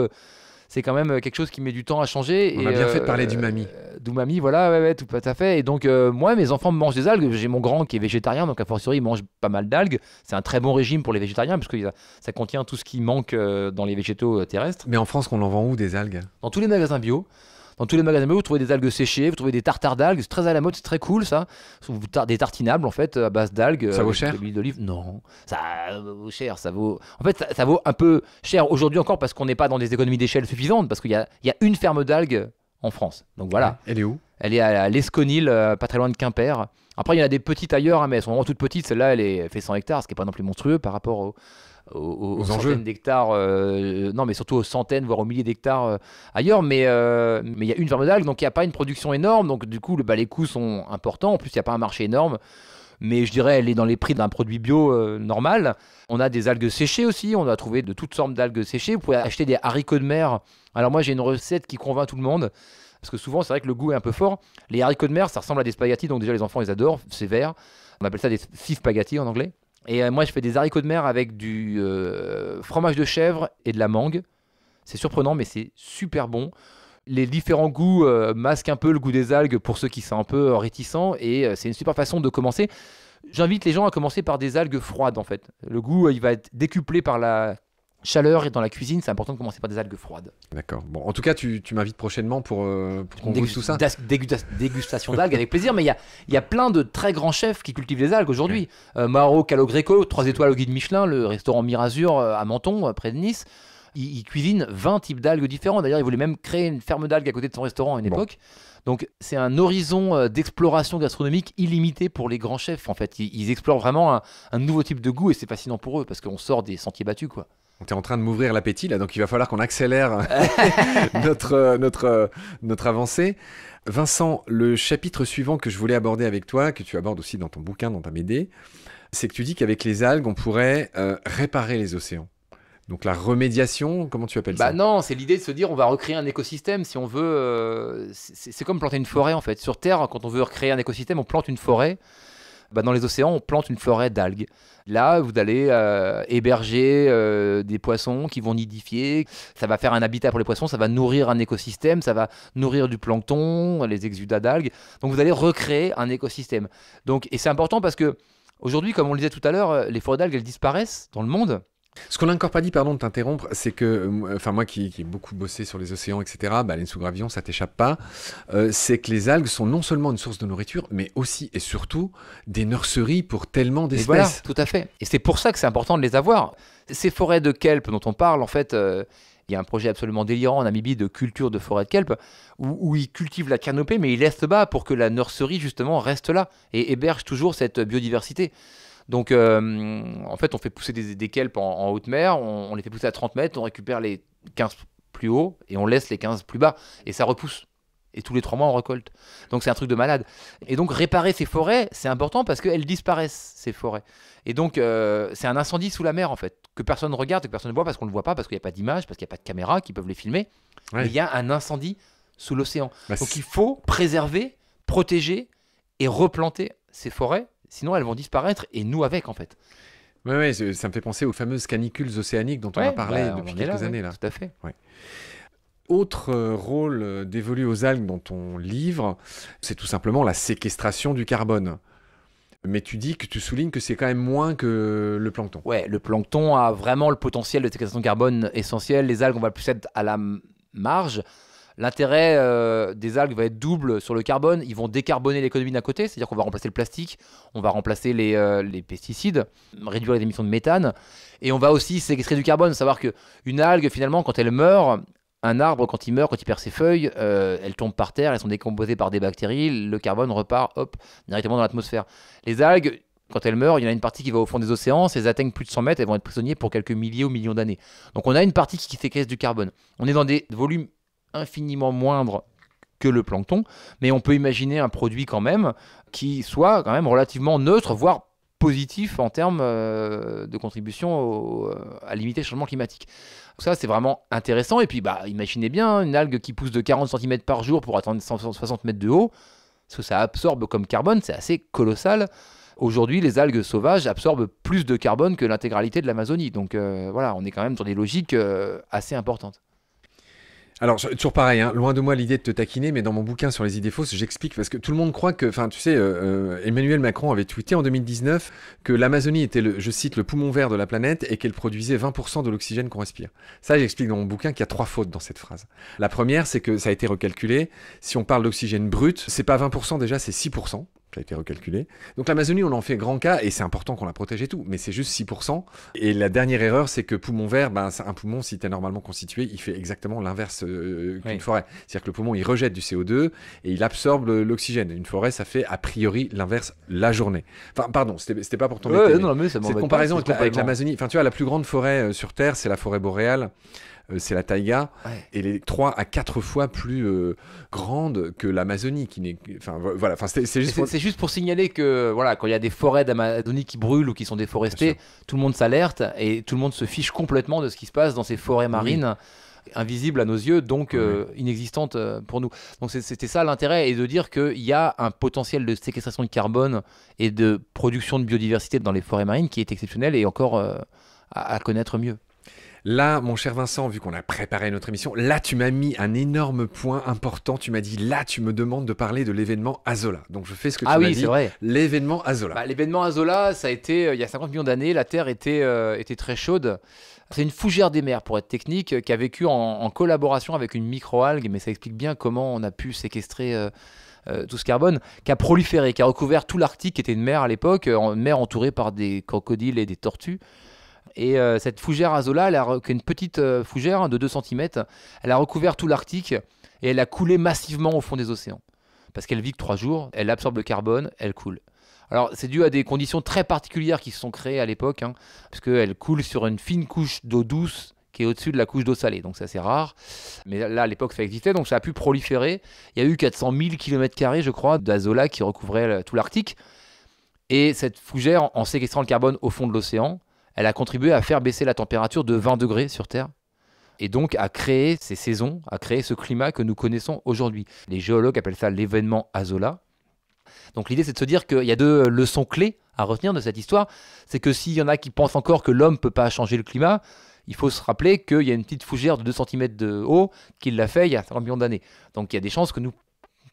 c'est quand même quelque chose qui met du temps à changer. On a bien fait de parler d'umami. D'umami, voilà, ouais, tout à fait. Et donc, moi, mes enfants mangent des algues. J'ai mon grand qui est végétarien, donc a fortiori, il mange pas mal d'algues. C'est un très bon régime pour les végétariens, parce que ça contient tout ce qui manque dans les végétaux terrestres. Mais en France, on en vend où des algues? Dans tous les magasins bio. Dans tous les magasins bio, vous trouvez des algues séchées, vous trouvez des tartares d'algues, c'est très à la mode, c'est très cool ça. Des tartinables en fait à base d'algues. Ça vaut cher? De l'huile d'olive. Non, ça vaut cher, ça vaut. En fait, ça vaut un peu cher aujourd'hui encore parce qu'on n'est pas dans des économies d'échelle suffisantes, parce qu'il y a une ferme d'algues en France. Donc voilà. Ouais. Elle est où? Elle est à l'Esconil, pas très loin de Quimper. Après, il y en a des petites ailleurs, hein, mais elles sont vraiment toutes petites. Celle-là, elle fait 100 hectares, ce qui n'est pas non plus monstrueux par rapport aux centaines d'hectares, non mais surtout aux centaines voire aux milliers d'hectares ailleurs, mais il y a une ferme d'algues, donc il n'y a pas une production énorme, donc du coup les coûts sont importants, en plus il n'y a pas un marché énorme, mais je dirais elle est dans les prix d'un produit bio normal. On a des algues séchées aussi, on a trouvé de toutes sortes d'algues séchées, vous pouvez acheter des haricots de mer. Alors moi j'ai une recette qui convainc tout le monde, parce que souvent c'est vrai que le goût est un peu fort. Les haricots de mer ça ressemble à des spaghettis, donc déjà les enfants ils adorent, c'est vert, on appelle ça des sea spaghetti en anglais. Et moi, je fais des haricots de mer avec du fromage de chèvre et de la mangue. C'est surprenant, mais c'est super bon. Les différents goûts masquent un peu le goût des algues pour ceux qui sont un peu réticents. Et c'est une super façon de commencer. J'invite les gens à commencer par des algues froides, en fait. Le goût, il va être décuplé par la chaleur, et dans la cuisine, c'est important de commencer par des algues froides. D'accord. Bon, en tout cas, tu m'invites prochainement pour qu'on goûte tout ça. Dégustation d'algues avec plaisir, mais il y a plein de très grands chefs qui cultivent les algues aujourd'hui. Mauro Calogreco, 3 étoiles au guide Michelin, le restaurant Mirazur à Menton, près de Nice. Il cuisine 20 types d'algues différents. D'ailleurs, il voulait même créer une ferme d'algues à côté de son restaurant à une époque. Donc, c'est un horizon d'exploration gastronomique illimité pour les grands chefs. En fait, ils explorent vraiment un nouveau type de goût et c'est fascinant pour eux parce qu'on sort des sentiers battus, quoi. Tu es en train de m'ouvrir l'appétit là, donc il va falloir qu'on accélère notre avancée. Vincent, le chapitre suivant que je voulais aborder avec toi, que tu abordes aussi dans ton bouquin, dans ta BD, c'est que tu dis qu'avec les algues, on pourrait réparer les océans. Donc la remédiation, comment tu appelles ça? Non, c'est l'idée de se dire on va recréer un écosystème si on veut. C'est comme planter une forêt en fait. Sur Terre, quand on veut recréer un écosystème, on plante une forêt. Dans les océans, on plante une forêt d'algues. Là, vous allez héberger des poissons qui vont nidifier. Ça va faire un habitat pour les poissons, ça va nourrir un écosystème, ça va nourrir du plancton, les exudats d'algues. Donc vous allez recréer un écosystème. Et c'est important parce que aujourd'hui, comme on le disait tout à l'heure, les forêts d'algues, elles disparaissent dans le monde. Ce qu'on n'a encore pas dit, pardon de t'interrompre, c'est que, moi qui ai beaucoup bossé sur les océans, etc., baleines sous gravillon, ça t'échappe pas, c'est que les algues sont non seulement une source de nourriture, mais aussi et surtout des nurseries pour tellement d'espèces. Voilà, tout à fait. Et c'est pour ça que c'est important de les avoir. Ces forêts de kelp dont on parle, en fait, il y a un projet absolument délirant en Namibie de culture de forêt de kelp, où ils cultivent la canopée, mais ils laissent bas pour que la nurserie, justement, reste là et héberge toujours cette biodiversité. Donc, en fait, on fait pousser des kelps en haute mer, on les fait pousser à 30 mètres, on récupère les 15 plus hauts et on laisse les 15 plus bas. Et ça repousse. Et tous les 3 mois, on récolte. Donc, c'est un truc de malade. Et donc, réparer ces forêts, c'est important parce qu'elles disparaissent, ces forêts. Et donc, c'est un incendie sous la mer, en fait, que personne ne regarde, que personne ne voit parce qu'on ne le voit pas, parce qu'il n'y a pas d'image, parce qu'il n'y a pas de caméra qui peuvent les filmer. Ouais. Mais il y a un incendie sous l'océan. Donc, il faut préserver, protéger et replanter ces forêts. Sinon, elles vont disparaître et nous avec, en fait. Oui, ça me fait penser aux fameuses canicules océaniques dont on a parlé depuis quelques années. Là. Tout à fait. Ouais. Autre rôle dévolu aux algues dont on livre, c'est tout simplement la séquestration du carbone. Mais tu soulignes que c'est quand même moins que le plancton. Ouais, le plancton a vraiment le potentiel de séquestration de carbone essentiel. Les algues, on va plus être à la marge. L'intérêt des algues va être double sur le carbone. Ils vont décarboner l'économie d'un côté, c'est-à-dire qu'on va remplacer le plastique, on va remplacer les pesticides, réduire les émissions de méthane, et on va aussi séquestrer du carbone. Savoir qu'une algue, finalement, quand elle meurt, un arbre, quand il meurt, quand il perd ses feuilles, elles tombent par terre, elles sont décomposées par des bactéries, le carbone repart, directement dans l'atmosphère. Les algues, quand elles meurent, il y en a une partie qui va au fond des océans, si elles atteignent plus de 100 mètres, elles vont être prisonnières pour quelques milliers ou millions d'années. Donc on a une partie qui séquestre du carbone. On est dans des volumes infiniment moindre que le plancton, mais on peut imaginer un produit quand même qui soit quand même relativement neutre, voire positif en termes de contribution à limiter le changement climatique. Donc ça, c'est vraiment intéressant. Et puis, imaginez bien une algue qui pousse de 40 cm par jour pour atteindre 160 mètres de haut. Ce que ça absorbe comme carbone, c'est assez colossal. Aujourd'hui, les algues sauvages absorbent plus de carbone que l'intégralité de l'Amazonie. Donc voilà, on est quand même dans des logiques assez importantes. Alors, toujours pareil, hein, loin de moi l'idée de te taquiner, mais dans mon bouquin sur les idées fausses, j'explique, parce que tout le monde croit que, tu sais, Emmanuel Macron avait tweeté en 2019 que l'Amazonie était, je cite, le poumon vert de la planète et qu'elle produisait 20% de l'oxygène qu'on respire. Ça, j'explique dans mon bouquin qu'il y a 3 fautes dans cette phrase. La première, c'est que ça a été recalculé. Si on parle d'oxygène brut, c'est pas 20% déjà, c'est 6%. Ça a été recalculé. Donc l'Amazonie, on en fait grand cas, et c'est important qu'on la protège et tout, mais c'est juste 6%. Et la dernière erreur, c'est que poumon vert, un poumon, si t'es normalement constitué, il fait exactement l'inverse qu'une forêt. C'est-à-dire que le poumon, il rejette du CO2 et il absorbe l'oxygène. Une forêt, ça fait a priori l'inverse la journée. Enfin, pardon, c'était pas pour t'embêter. Mais cette comparaison avec l'Amazonie. Enfin, tu vois, la plus grande forêt sur Terre, c'est la forêt boréale. C'est la taïga, et les 3 à 4 fois plus grande que l'Amazonie. Voilà. C'est juste pour signaler que quand il y a des forêts d'Amazonie qui brûlent ou qui sont déforestées, tout le monde s'alerte et tout le monde se fiche complètement de ce qui se passe dans ces forêts marines. Invisibles à nos yeux, donc inexistantes pour nous. Donc c'était ça l'intérêt, et de dire qu'il y a un potentiel de séquestration de carbone et de production de biodiversité dans les forêts marines qui est exceptionnel et encore à connaître mieux. Là, mon cher Vincent, vu qu'on a préparé notre émission, là, tu m'as mis un énorme point important. Tu m'as dit, là, tu me demandes de parler de l'événement Azola. Donc, je fais ce que tu m'as dit. C'est vrai. L'événement Azola. L'événement Azola, ça a été, il y a 50 millions d'années, la Terre était très chaude. C'est une fougère des mers, pour être technique, qui a vécu en collaboration avec une microalgue, mais ça explique bien comment on a pu séquestrer tout ce carbone, qui a proliféré, qui a recouvert tout l'Arctique, qui était une mer à l'époque, une mer entourée par des crocodiles et des tortues. Et cette fougère Azola, qui est une petite fougère de 2 cm, elle a recouvert tout l'Arctique et elle a coulé massivement au fond des océans. Parce qu'elle vit que 3 jours, elle absorbe le carbone, elle coule. Alors c'est dû à des conditions très particulières qui se sont créées à l'époque, puisqu'elle coule sur une fine couche d'eau douce qui est au-dessus de la couche d'eau salée, donc c'est assez rare. Mais là, à l'époque, ça existait, donc ça a pu proliférer. Il y a eu 400 000 km², je crois, d'Azola qui recouvrait tout l'Arctique. Et cette fougère, en séquestrant le carbone au fond de l'océan, elle a contribué à faire baisser la température de 20 degrés sur Terre. Et donc à créer ces saisons, à créer ce climat que nous connaissons aujourd'hui. Les géologues appellent ça l'événement Azola. Donc l'idée, c'est de se dire qu'il y a 2 leçons clés à retenir de cette histoire. C'est que s'il y en a qui pensent encore que l'homme ne peut pas changer le climat, il faut se rappeler qu'il y a une petite fougère de 2 cm de haut qui l'a fait il y a 50 millions d'années. Donc il y a des chances que nous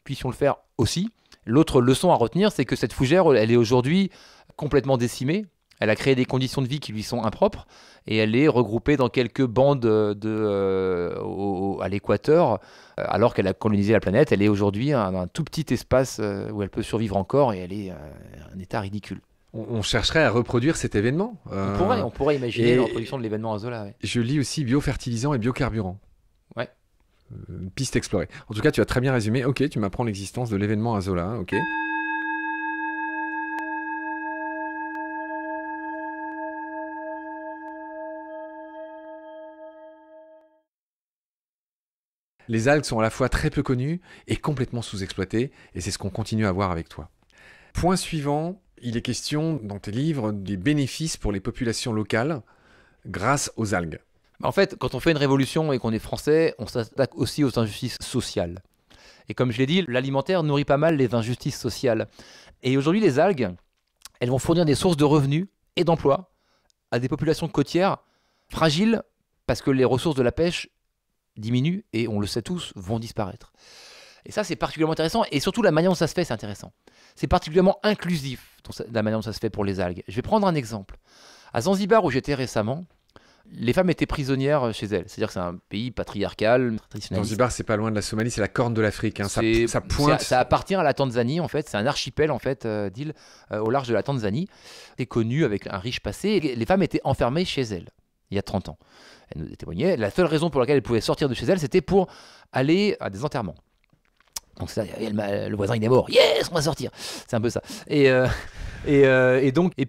puissions le faire aussi. L'autre leçon à retenir, c'est que cette fougère, elle est aujourd'hui complètement décimée. Elle a créé des conditions de vie qui lui sont impropres et elle est regroupée dans quelques bandes à l'équateur. Alors qu'elle a colonisé la planète, elle est aujourd'hui un tout petit espace où elle peut survivre encore et elle est un état ridicule. On chercherait à reproduire cet événement. On pourrait imaginer la reproduction de l'événement Azola. Ouais. Je lis aussi biofertilisants et biocarburants. Ouais. Piste explorée. En tout cas, tu as très bien résumé. Ok, tu m'apprends l'existence de l'événement Azola. Ok. Les algues sont à la fois très peu connues et complètement sous-exploitées, et c'est ce qu'on continue à voir avec toi. Point suivant, il est question dans tes livres des bénéfices pour les populations locales grâce aux algues. En fait, quand on fait une révolution et qu'on est français, on s'attaque aussi aux injustices sociales. Et comme je l'ai dit, l'alimentaire nourrit pas mal les injustices sociales. Et aujourd'hui, les algues, elles vont fournir des sources de revenus et d'emplois à des populations côtières fragiles parce que les ressources de la pêche diminuent et, on le sait tous, vont disparaître. Et ça, c'est particulièrement intéressant. Et surtout, la manière dont ça se fait, c'est intéressant. C'est particulièrement inclusif, la manière dont ça se fait pour les algues. Je vais prendre un exemple. À Zanzibar, où j'étais récemment, les femmes étaient prisonnières chez elles. C'est-à-dire que c'est un pays patriarcal, traditionnaliste. Zanzibar, c'est pas loin de la Somalie, c'est la corne de l'Afrique. Hein. Ça pointe. Ça appartient à la Tanzanie, en fait. C'est un archipel, en fait, d'îles au large de la Tanzanie. C'est connu avec un riche passé. Et les femmes étaient enfermées chez elles, il y a 30 ans. Elles nous témoignaient. La seule raison pour laquelle elles pouvaient sortir de chez elles, c'était pour aller à des enterrements. Donc ça, le voisin il est mort, yes, on va sortir. C'est un peu ça. Et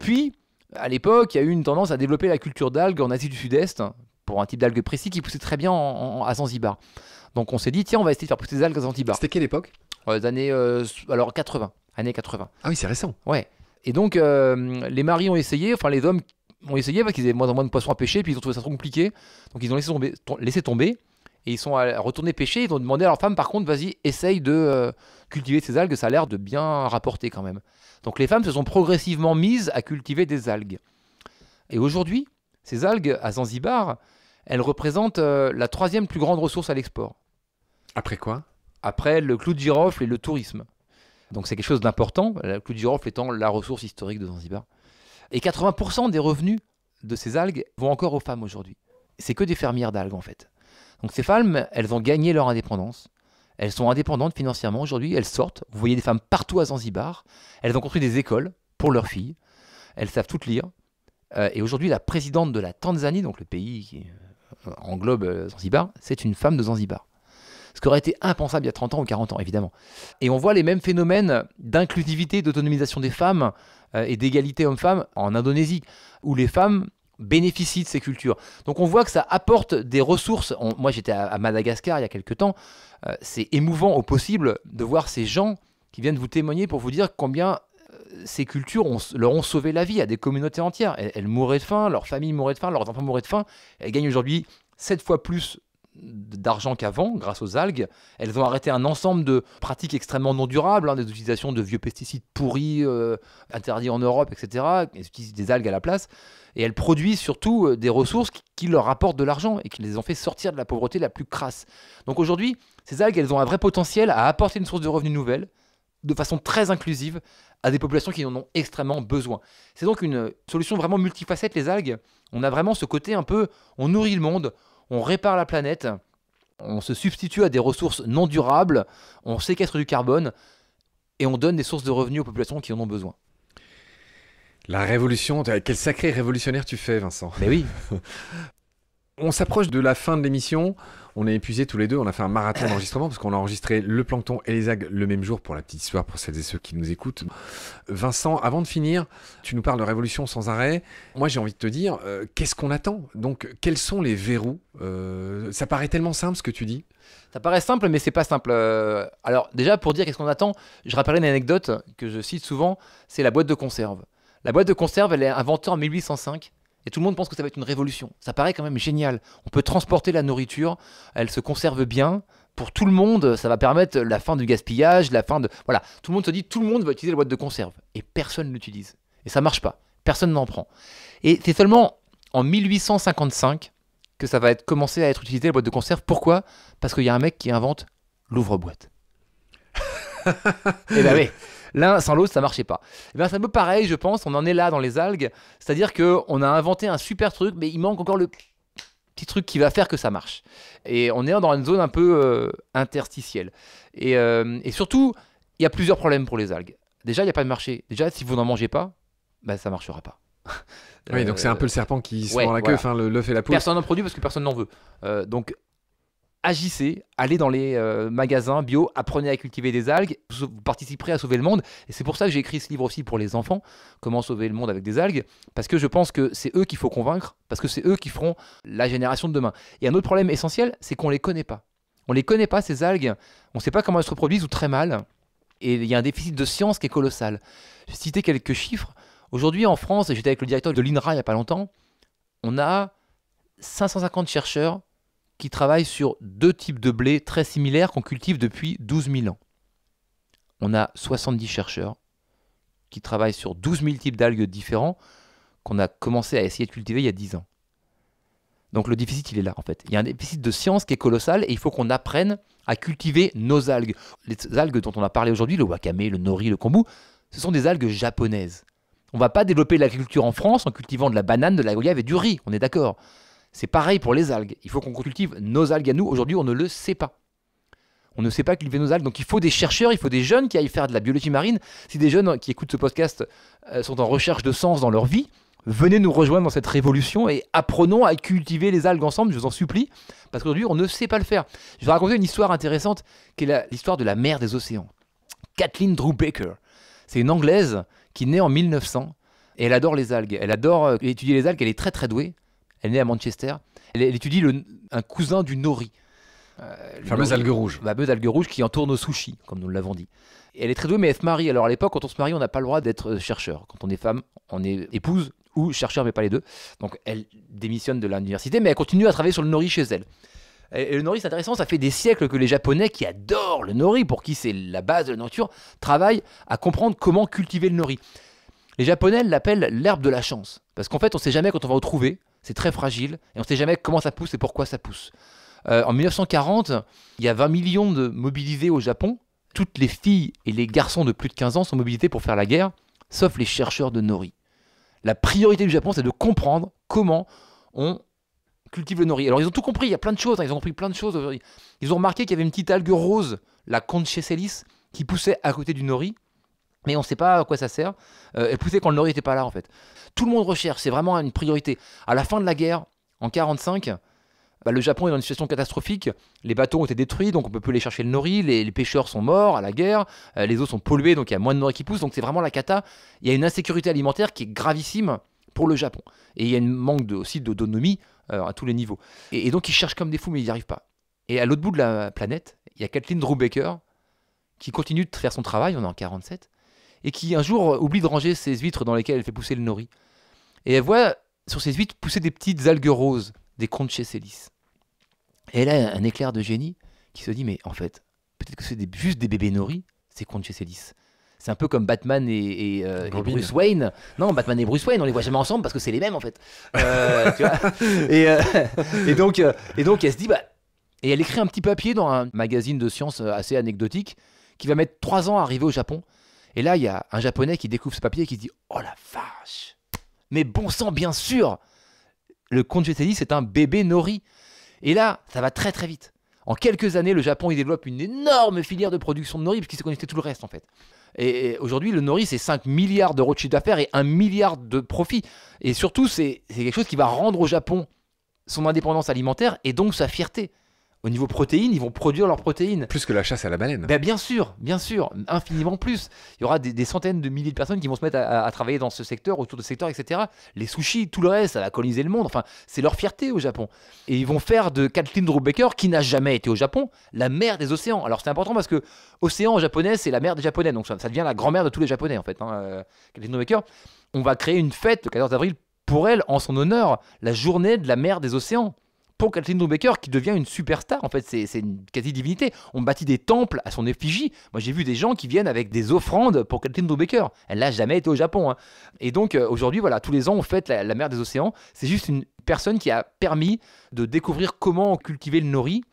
puis, à l'époque, il y a eu une tendance à développer la culture d'algues en Asie du Sud-Est, pour un type d'algue précis qui poussait très bien à Zanzibar. Donc on s'est dit, tiens, on va essayer de faire pousser des algues à Zanzibar. C'était quelle époque? Les années 80, années 80. Ah oui, c'est récent. Ouais. Et donc, les maris ont essayé, enfin les hommes ont essayé parce qu'ils avaient moins en moins de poissons à pêcher, puis ils ont trouvé ça trop compliqué. Donc ils ont laissé tomber. Et ils sont retournés pêcher, ils ont demandé à leur femme, par contre, vas-y, essaye de cultiver ces algues, ça a l'air de bien rapporter quand même. Donc les femmes se sont progressivement mises à cultiver des algues. Et aujourd'hui, ces algues à Zanzibar, elles représentent la 3e plus grande ressource à l'export. Après quoi? Après le clou de girofle et le tourisme. Donc c'est quelque chose d'important, le clou de girofle étant la ressource historique de Zanzibar. Et 80% des revenus de ces algues vont encore aux femmes aujourd'hui. C'est que des fermières d'algues en fait. Donc ces femmes, elles ont gagné leur indépendance. Elles sont indépendantes financièrement aujourd'hui. Elles sortent. Vous voyez des femmes partout à Zanzibar. Elles ont construit des écoles pour leurs filles. Elles savent toutes lire. Et aujourd'hui, la présidente de la Tanzanie, donc le pays qui englobe Zanzibar, c'est une femme de Zanzibar. Ce qui aurait été impensable il y a 30 ans ou 40 ans, évidemment. Et on voit les mêmes phénomènes d'inclusivité, d'autonomisation des femmes et d'égalité homme-femme en Indonésie, où les femmes bénéficient de ces cultures. Donc on voit que ça apporte des ressources. Moi j'étais à Madagascar il y a quelques temps. C'est émouvant au possible de voir ces gens qui viennent vous témoigner pour vous dire combien ces cultures leur ont sauvé la vie à des communautés entières. Elles mouraient de faim, leurs familles mouraient de faim, leurs enfants mouraient de faim. Elles gagnent aujourd'hui 7 fois plus d'argent qu'avant grâce aux algues. Elles ont arrêté un ensemble de pratiques extrêmement non durables, des utilisations de vieux pesticides pourris, interdits en Europe, etc. Elles utilisent des algues à la place. Et elles produisent surtout des ressources qui leur apportent de l'argent et qui les ont fait sortir de la pauvreté la plus crasse. Donc aujourd'hui, ces algues, elles ont un vrai potentiel à apporter une source de revenus nouvelle, de façon très inclusive, à des populations qui en ont extrêmement besoin. C'est donc une solution vraiment multifacette, les algues. On a vraiment ce côté un peu, on nourrit le monde, on répare la planète, on se substitue à des ressources non durables, on séquestre du carbone et on donne des sources de revenus aux populations qui en ont besoin. La révolution, quel sacré révolutionnaire tu fais, Vincent. Mais oui. On s'approche de la fin de l'émission. On est épuisés tous les deux. On a fait un marathon d'enregistrement parce qu'on a enregistré le plancton et les algues le même jour pour la petite histoire pour celles et ceux qui nous écoutent. Vincent, avant de finir, tu nous parles de révolution sans arrêt. Moi, j'ai envie de te dire, qu'est-ce qu'on attend? Donc, quels sont les verrous? Ça paraît tellement simple ce que tu dis. Ça paraît simple, mais c'est pas simple. Alors, déjà, pour dire qu'est-ce qu'on attend, je rappellerai une anecdote que je cite souvent, c'est la boîte de conserve. La boîte de conserve, elle est inventée en 1805 Et tout le monde pense que ça va être une révolution. Ça paraît quand même génial. On peut transporter la nourriture, elle se conserve bien. Pour tout le monde, ça va permettre la fin du gaspillage, la fin de... Voilà, tout le monde se dit, tout le monde va utiliser la boîte de conserve. Et personne ne l'utilise. Et ça marche pas. Personne n'en prend. Et c'est seulement en 1855 que ça va être commencé à être utilisé la boîte de conserve. Pourquoi ? Parce qu'il y a un mec qui invente l'ouvre-boîte. Et ben oui, l'un sans l'autre, ça marchait pas. Et ben c'est un peu pareil, je pense. On en est là dans les algues. C'est-à-dire qu'on a inventé un super truc, mais il manque encore le petit truc qui va faire que ça marche. Et on est dans une zone un peu interstitielle. Et surtout, il y a plusieurs problèmes pour les algues. Déjà, il n'y a pas de marché. Déjà, si vous n'en mangez pas, ben, ça ne marchera pas. Oui, donc c'est un peu le serpent qui se mord la queue, enfin l'œuf et la poule. Personne n'en produit parce que personne n'en veut. Donc, agissez, allez dans les magasins bio, apprenez à cultiver des algues, vous participerez à sauver le monde. Et c'est pour ça que j'ai écrit ce livre aussi pour les enfants, comment sauver le monde avec des algues, parce que je pense que c'est eux qu'il faut convaincre, parce que c'est eux qui feront la génération de demain. Et un autre problème essentiel, c'est qu'on ne les connaît pas. On ne les connaît pas, ces algues, on ne sait pas comment elles se reproduisent ou très mal. Et il y a un déficit de science qui est colossal. J'ai cité quelques chiffres. Aujourd'hui en France, et j'étais avec le directeur de l'INRA il n'y a pas longtemps, on a 550 chercheurs qui travaillent sur 2 types de blé très similaires qu'on cultive depuis 12 000 ans. On a 70 chercheurs qui travaillent sur 12 000 types d'algues différents qu'on a commencé à essayer de cultiver il y a 10 ans. Donc le déficit, il est là en fait. Il y a un déficit de science qui est colossal et il faut qu'on apprenne à cultiver nos algues. Les algues dont on a parlé aujourd'hui, le wakame, le nori, le kombu, ce sont des algues japonaises. On ne va pas développer l'agriculture en France en cultivant de la banane, de la goyave et du riz, on est d'accord. C'est pareil pour les algues. Il faut qu'on cultive nos algues à nous. Aujourd'hui, on ne le sait pas. On ne sait pas cultiver nos algues. Donc il faut des chercheurs, il faut des jeunes qui aillent faire de la biologie marine. Si des jeunes qui écoutent ce podcast sont en recherche de sens dans leur vie, venez nous rejoindre dans cette révolution et apprenons à cultiver les algues ensemble, je vous en supplie, parce qu'aujourd'hui, on ne sait pas le faire. Je vais raconter une histoire intéressante qui est l'histoire de la mère des océans. Kathleen Drew Baker. C'est une Anglaise qui naît en 1900 et elle adore les algues. Elle adore étudier les algues, elle est très très douée. Elle est née à Manchester. Elle étudie un cousin du nori. Fameuse algue rouge. La fameuse algue rouge qui entoure nos sushis, comme nous l'avons dit. Et elle est très douée, mais elle se marie. Alors à l'époque, quand on se marie, on n'a pas le droit d'être chercheur. Quand on est femme, on est épouse ou chercheur, mais pas les deux. Donc elle démissionne de l'université, mais elle continue à travailler sur le nori chez elle. Et le nori, c'est intéressant, ça fait des siècles que les Japonais qui adorent le nori, pour qui c'est la base de la nourriture, travaillent à comprendre comment cultiver le nori. Les Japonais l'appellent l'herbe de la chance, parce qu'en fait, on ne sait jamais quand on va le trouver, c'est très fragile, et on ne sait jamais comment ça pousse et pourquoi ça pousse. En 1940, il y a 20 millions de mobilisés au Japon. Toutes les filles et les garçons de plus de 15 ans sont mobilisés pour faire la guerre, sauf les chercheurs de nori. La priorité du Japon, c'est de comprendre comment on cultive le nori. Alors ils ont tout compris, il y a plein de choses, ils ont compris plein de choses aujourd'hui. Ils ont remarqué qu'il y avait une petite algue rose, la Conchesselis, qui poussait à côté du nori, mais on ne sait pas à quoi ça sert. Elle poussait quand le nori n'était pas là en fait. Tout le monde recherche, c'est vraiment une priorité. À la fin de la guerre, en 1945, le Japon est dans une situation catastrophique. Les bateaux ont été détruits, donc on ne peut plus aller chercher le nori. Les pêcheurs sont morts à la guerre. Les eaux sont polluées, donc il y a moins de nori qui pousse. Donc c'est vraiment la cata. Il y a une insécurité alimentaire qui est gravissime pour le Japon. Et il y a un manque aussi d'autonomie à tous les niveaux. Et donc ils cherchent comme des fous, mais ils n'y arrivent pas. Et à l'autre bout de la planète, il y a Kathleen Drew Baker qui continue de faire son travail, on est en 1947, et qui un jour oublie de ranger ses huîtres dans lesquelles elle fait pousser le nori. Et elle voit sur ses huîtres pousser des petites algues roses, des Conchesselis. Et elle a un éclair de génie qui se dit, mais en fait, peut-être que c'est juste des bébés nori, ces Conchesselis. C'est un peu comme Batman et Bruce Wayne. Non, Batman et Bruce Wayne, on les voit jamais ensemble parce que c'est les mêmes en fait. Tu vois et donc elle se dit, et elle écrit un petit papier dans un magazine de sciences assez anecdotique qui va mettre 3 ans à arriver au Japon. Et là, il y a un Japonais qui découvre ce papier et qui se dit, oh la vache, mais bon sang, bien sûr, le Conchesselis c'est un bébé nori. Et là, ça va très très vite. En quelques années, le Japon il développe une énorme filière de production de nori puisqu'il s'est connecté tout le reste en fait. Et aujourd'hui, le nori, c'est 5 milliards d'euros de chiffre d'affaires et 1 milliard de profit. Et surtout, c'est quelque chose qui va rendre au Japon son indépendance alimentaire et donc sa fierté. Au niveau protéines, ils vont produire leurs protéines. Plus que la chasse à la baleine. Bien sûr, infiniment plus. Il y aura des centaines de milliers de personnes qui vont se mettre à travailler dans ce secteur, autour de ce secteur, etc. Les sushis, tout le reste, ça va coloniser le monde. Enfin, c'est leur fierté au Japon. Et ils vont faire de Kathleen Drew Baker, qui n'a jamais été au Japon, la mère des océans. Alors c'est important parce que océan en japonais, c'est la mère des Japonais. Donc ça devient la grand-mère de tous les Japonais, en fait. Kathleen Drew Baker. On va créer une fête le 14 avril pour elle, en son honneur, la journée de la mer des océans. Pour Kathleen Brubaker, qui devient une superstar, en fait, c'est une quasi-divinité. On bâtit des temples à son effigie. Moi, j'ai vu des gens qui viennent avec des offrandes pour Kathleen Brubaker. Elle n'a jamais été au Japon. Hein. Et donc, aujourd'hui, voilà, tous les ans, on fête la mer des océans. C'est juste une personne qui a permis de découvrir comment cultiver le nori.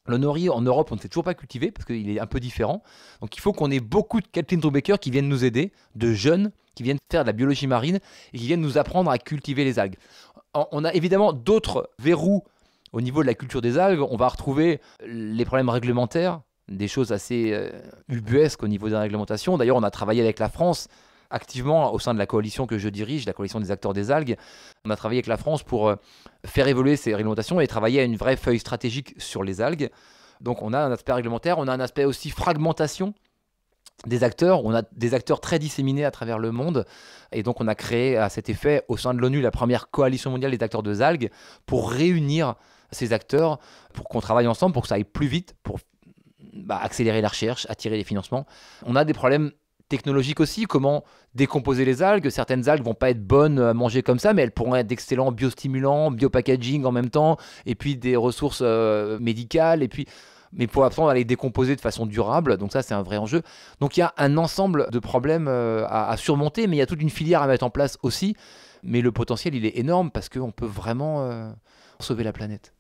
Le nori, en Europe, on ne sait toujours pas cultiver parce qu'il est un peu différent. Donc, il faut qu'on ait beaucoup de Kathleen Brubaker qui viennent nous aider, de jeunes qui viennent faire de la biologie marine et qui viennent nous apprendre à cultiver les algues. On a évidemment d'autres verrous au niveau de la culture des algues. On va retrouver les problèmes réglementaires, des choses assez ubuesques au niveau des réglementations. D'ailleurs, on a travaillé avec la France activement au sein de la coalition que je dirige, la coalition des acteurs des algues. On a travaillé avec la France pour faire évoluer ces réglementations et travailler à une vraie feuille stratégique sur les algues. Donc on a un aspect réglementaire, on a un aspect aussi fragmentation des acteurs. On a des acteurs très disséminés à travers le monde. Et donc on a créé à cet effet au sein de l'ONU la première coalition mondiale des acteurs des algues pour réunir ces acteurs, pour qu'on travaille ensemble, pour que ça aille plus vite, pour accélérer la recherche, attirer les financements. On a des problèmes technologiques aussi, comment décomposer les algues. Certaines algues vont pas être bonnes à manger comme ça, mais elles pourront être d'excellents biostimulants, biopackaging en même temps, et puis des ressources médicales, et puis... mais pour apprendre à les décomposer de façon durable, donc ça c'est un vrai enjeu. Donc il y a un ensemble de problèmes à surmonter, mais il y a toute une filière à mettre en place aussi, mais le potentiel il est énorme parce qu'on peut vraiment sauver la planète.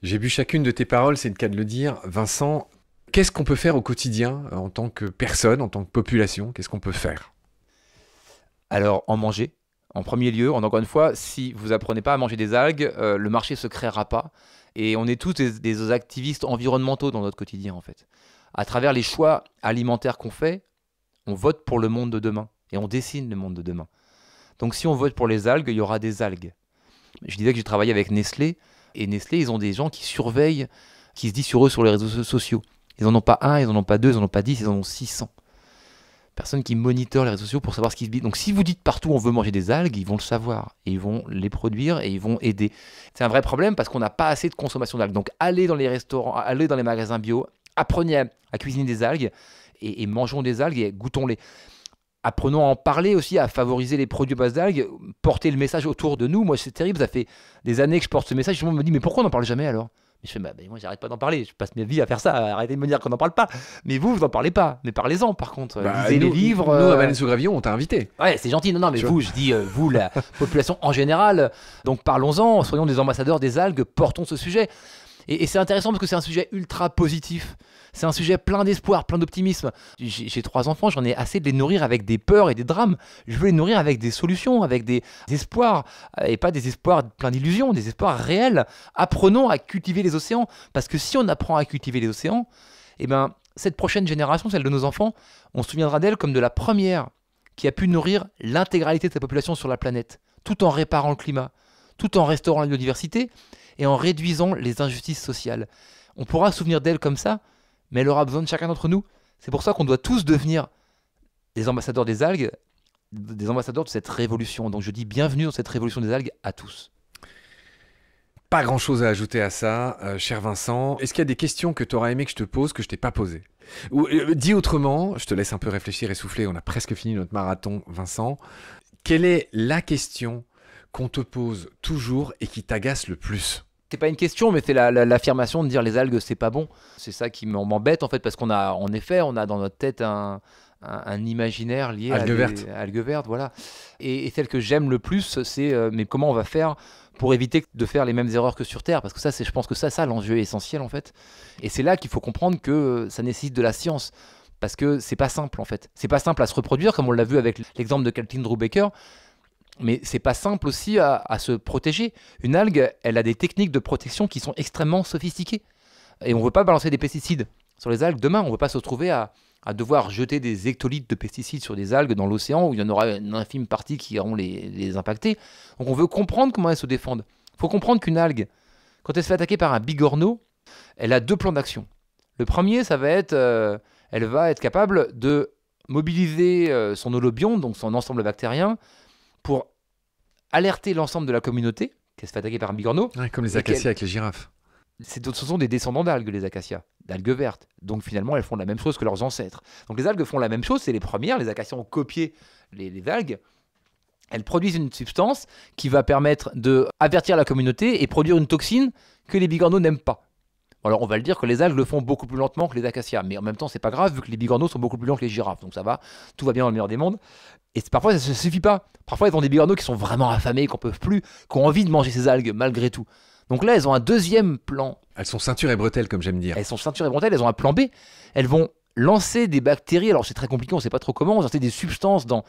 J'ai bu chacune de tes paroles, c'est le cas de le dire. Vincent, qu'est-ce qu'on peut faire au quotidien en tant que personne, en tant que population? Qu'est-ce qu'on peut faire? Alors, en manger, en premier lieu. Encore une fois, si vous apprenez pas à manger des algues, le marché se créera pas. Et on est tous des activistes environnementaux dans notre quotidien, en fait. À travers les choix alimentaires qu'on fait, on vote pour le monde de demain. Et on dessine le monde de demain. Donc, si on vote pour les algues, il y aura des algues. Je disais que j'ai travaillé avec Nestlé. Et Nestlé, ils ont des gens qui surveillent, qui se disent sur eux sur les réseaux sociaux. Ils n'en ont pas un, ils n'en ont pas deux, ils n'en ont pas 10, ils en ont 600. Personnes qui monitorent les réseaux sociaux pour savoir ce qui se dit. Donc si vous dites partout on veut manger des algues, ils vont le savoir. Et ils vont les produire et ils vont aider. C'est un vrai problème parce qu'on n'a pas assez de consommation d'algues. Donc allez dans les restaurants, allez dans les magasins bio, apprenez à cuisiner des algues et mangeons des algues et goûtons-les. Apprenons à en parler aussi, à favoriser les produits à base d'algues, porter le message autour de nous. Moi, c'est terrible, ça fait des années que je porte ce message. Tout le monde me dit, mais pourquoi on n'en parle jamais alors? Mais je fais, moi, j'arrête pas d'en parler. Je passe ma vie à faire ça. Arrêtez de me dire qu'on n'en parle pas. Mais vous n'en parlez pas. Mais parlez-en, par contre. Lisez les livres. Nous, à Valais-sous-Gravillon, on t'a invité. Ouais, c'est gentil. Non, mais vous, je dis, vous, la population en général. Donc, parlons-en. Soyons des ambassadeurs des algues. Portons ce sujet. Et c'est intéressant parce que c'est un sujet ultra positif. C'est un sujet plein d'espoir, plein d'optimisme. J'ai 3 enfants, j'en ai assez de les nourrir avec des peurs et des drames. Je veux les nourrir avec des solutions, avec des espoirs. Et pas des espoirs plein d'illusions, des espoirs réels. Apprenons à cultiver les océans. Parce que si on apprend à cultiver les océans, eh ben, cette prochaine génération, celle de nos enfants, on se souviendra d'elle comme de la première qui a pu nourrir l'intégralité de sa population sur la planète, tout en réparant le climat, tout en restaurant la biodiversité et en réduisant les injustices sociales. On pourra se souvenir d'elle comme ça, mais elle aura besoin de chacun d'entre nous. C'est pour ça qu'on doit tous devenir des ambassadeurs des algues, des ambassadeurs de cette révolution. Donc je dis bienvenue dans cette révolution des algues à tous. Pas grand-chose à ajouter à ça, cher Vincent. Est-ce qu'il y a des questions que tu aurais aimé que je te pose, que je t'ai pas posées? Ou dis autrement, je te laisse un peu réfléchir et souffler, on a presque fini notre marathon, Vincent. Quelle est la question qu'on te pose toujours et qui t'agace le plus? C'est pas une question, mais c'est l'affirmation de dire les algues, c'est pas bon. C'est ça qui m'embête en fait, parce qu'on a, en effet, on a dans notre tête un imaginaire lié algues vertes. Algues vertes, voilà. Et celle que j'aime le plus, c'est mais comment on va faire pour éviter de faire les mêmes erreurs que sur Terre, parce que ça, je pense que ça l'enjeu essentiel en fait. Et c'est là qu'il faut comprendre que ça nécessite de la science. Parce que c'est pas simple en fait. C'est pas simple à se reproduire, comme on l'a vu avec l'exemple de Kathleen Brubaker. Mais c'est pas simple aussi à se protéger. Une algue, elle a des techniques de protection qui sont extrêmement sophistiquées. Et on ne veut pas balancer des pesticides sur les algues. Demain, on ne veut pas se retrouver à devoir jeter des hectolitres de pesticides sur des algues dans l'océan où il y en aura une infime partie qui iront les impacter. Donc on veut comprendre comment elles se défendent. Il faut comprendre qu'une algue, quand elle se fait attaquer par un bigorneau, elle a 2 plans d'action. Le premier, ça va être, elle va être capable de mobiliser son holobionte, donc son ensemble bactérien, pour alerter l'ensemble de la communauté qu'elle se fait attaquer par un bigorneau. Ouais, comme les acacias avec les girafes. Ce sont des descendants d'algues, les acacias, d'algues vertes. Donc finalement, elles font la même chose que leurs ancêtres. Donc les algues font la même chose, c'est les premières. Les acacias ont copié les algues. elles produisent une substance qui va permettre d'avertir la communauté et produire une toxine que les bigorneaux n'aiment pas. Alors on va le dire que les algues le font beaucoup plus lentement que les acacias, mais en même temps c'est pas grave vu que les bigorneaux sont beaucoup plus lents que les girafes, donc ça va, tout va bien dans le meilleur des mondes. Et parfois ça ne suffit pas, parfois ils ont des bigorneaux qui sont vraiment affamés, qui n'en peuvent plus, qui ont envie de manger ces algues malgré tout. Donc là elles ont un deuxième plan. Elles sont ceinture et bretelles comme j'aime dire. Elles sont ceinture et bretelles, elles ont un plan B, elles vont lancer des bactéries, alors c'est très compliqué, on ne sait pas trop comment, on va lancer des substances dans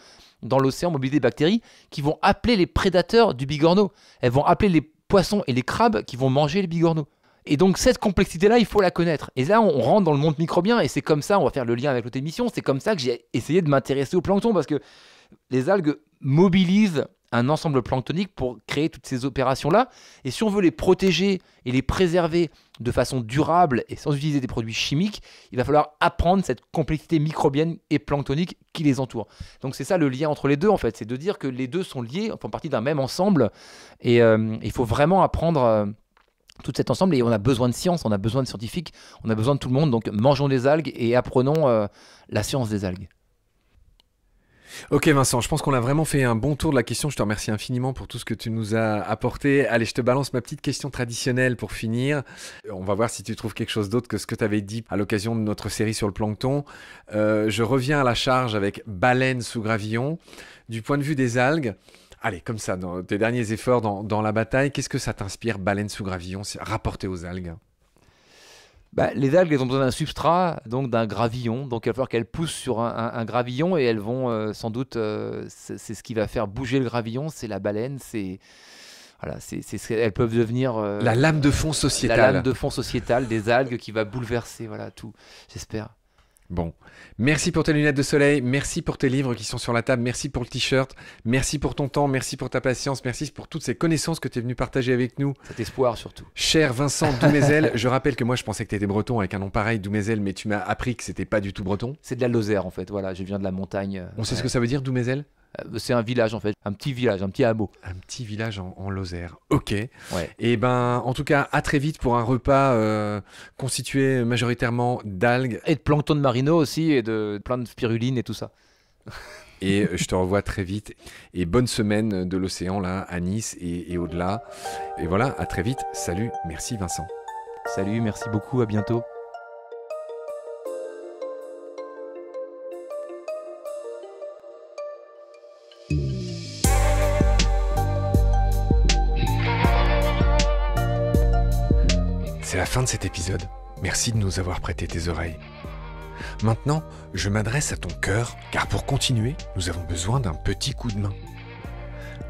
l'océan, mobiliser des bactéries qui vont appeler les prédateurs du bigorneau. Elles vont appeler les poissons et les crabes qui vont manger les bigorneaux. Et donc cette complexité-là, il faut la connaître. Et là, on rentre dans le monde microbien, et c'est comme ça, on va faire le lien avec l'autre émission, c'est comme ça que j'ai essayé de m'intéresser au plancton, parce que les algues mobilisent un ensemble planctonique pour créer toutes ces opérations-là. Et si on veut les protéger et les préserver de façon durable et sans utiliser des produits chimiques, il va falloir apprendre cette complexité microbienne et planctonique qui les entoure. Donc c'est ça le lien entre les deux, en fait, c'est de dire que les deux sont liés, font partie d'un même ensemble, et il faut vraiment apprendre tout cet ensemble, et on a besoin de science, on a besoin de scientifiques, on a besoin de tout le monde, donc mangeons des algues et apprenons la science des algues. Ok Vincent, je pense qu'on a vraiment fait un bon tour de la question, je te remercie infiniment pour tout ce que tu nous as apporté. Allez, je te balance ma petite question traditionnelle pour finir. On va voir si tu trouves quelque chose d'autre que ce que tu avais dit à l'occasion de notre série sur le plancton. Je reviens à la charge avec baleine sous gravillon. Du point de vue des algues, allez, comme ça, dans tes derniers efforts dans la bataille, qu'est-ce que ça t'inspire, baleine sous gravillon, rapporté aux algues? Les algues, elles ont besoin d'un substrat, donc d'un gravillon. Donc il va falloir qu'elles poussent sur un gravillon, et elles vont sans doute, c'est ce qui va faire bouger le gravillon, c'est la baleine, voilà, elles peuvent devenir la lame de fond sociétale. La lame de fond sociétale des algues qui va bouleverser, voilà, tout, j'espère. Bon, merci pour tes lunettes de soleil, merci pour tes livres qui sont sur la table, merci pour le t-shirt, merci pour ton temps, merci pour ta patience, merci pour toutes ces connaissances que tu es venu partager avec nous. Cet espoir surtout. Cher Vincent Doumézel, je rappelle que moi je pensais que tu étais breton avec un nom pareil, Doumézel, mais tu m'as appris que c'était pas du tout breton. C'est de la Lozère en fait, voilà, je viens de la montagne. On sait ce que ça veut dire, Doumézel? C'est un village en fait, un petit village, un petit hameau. Un petit village en Lozère, ok. Ouais. Et ben, en tout cas, à très vite pour un repas constitué majoritairement d'algues. Et de plancton de marino aussi, et de plein de spiruline et tout ça. Et je te revois très vite. Et bonne semaine de l'océan là, à Nice et au-delà. Et voilà, à très vite. Salut, merci Vincent. Salut, merci beaucoup, à bientôt. C'est la fin de cet épisode. Merci de nous avoir prêté tes oreilles. Maintenant, je m'adresse à ton cœur, car pour continuer, nous avons besoin d'un petit coup de main.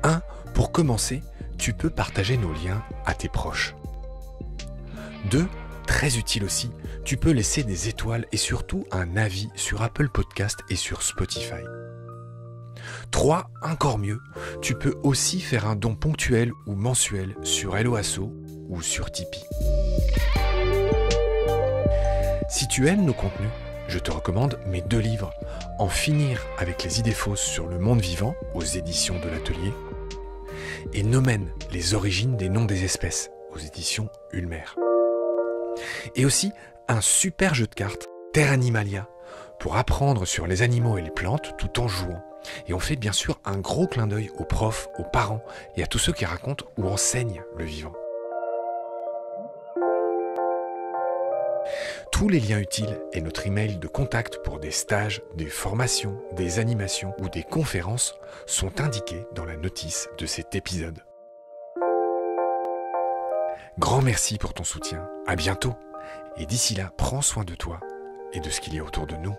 1. Pour commencer, tu peux partager nos liens à tes proches. 2. Très utile aussi, tu peux laisser des étoiles et surtout un avis sur Apple Podcast et sur Spotify. 3. Encore mieux, tu peux aussi faire un don ponctuel ou mensuel sur Hello Asso ou sur Tipeee. Si tu aimes nos contenus, je te recommande mes 2 livres, En finir avec les idées fausses sur le monde vivant aux éditions de l'Atelier et Nomen, les origines des noms des espèces aux éditions Ulmer. Et aussi un super jeu de cartes, Terra Animalia, pour apprendre sur les animaux et les plantes tout en jouant. Et on fait bien sûr un gros clin d'œil aux profs, aux parents et à tous ceux qui racontent ou enseignent le vivant. Tous les liens utiles et notre email de contact pour des stages, des formations, des animations ou des conférences sont indiqués dans la notice de cet épisode. Grand merci pour ton soutien, à bientôt, et d'ici là, prends soin de toi et de ce qu'il y a autour de nous.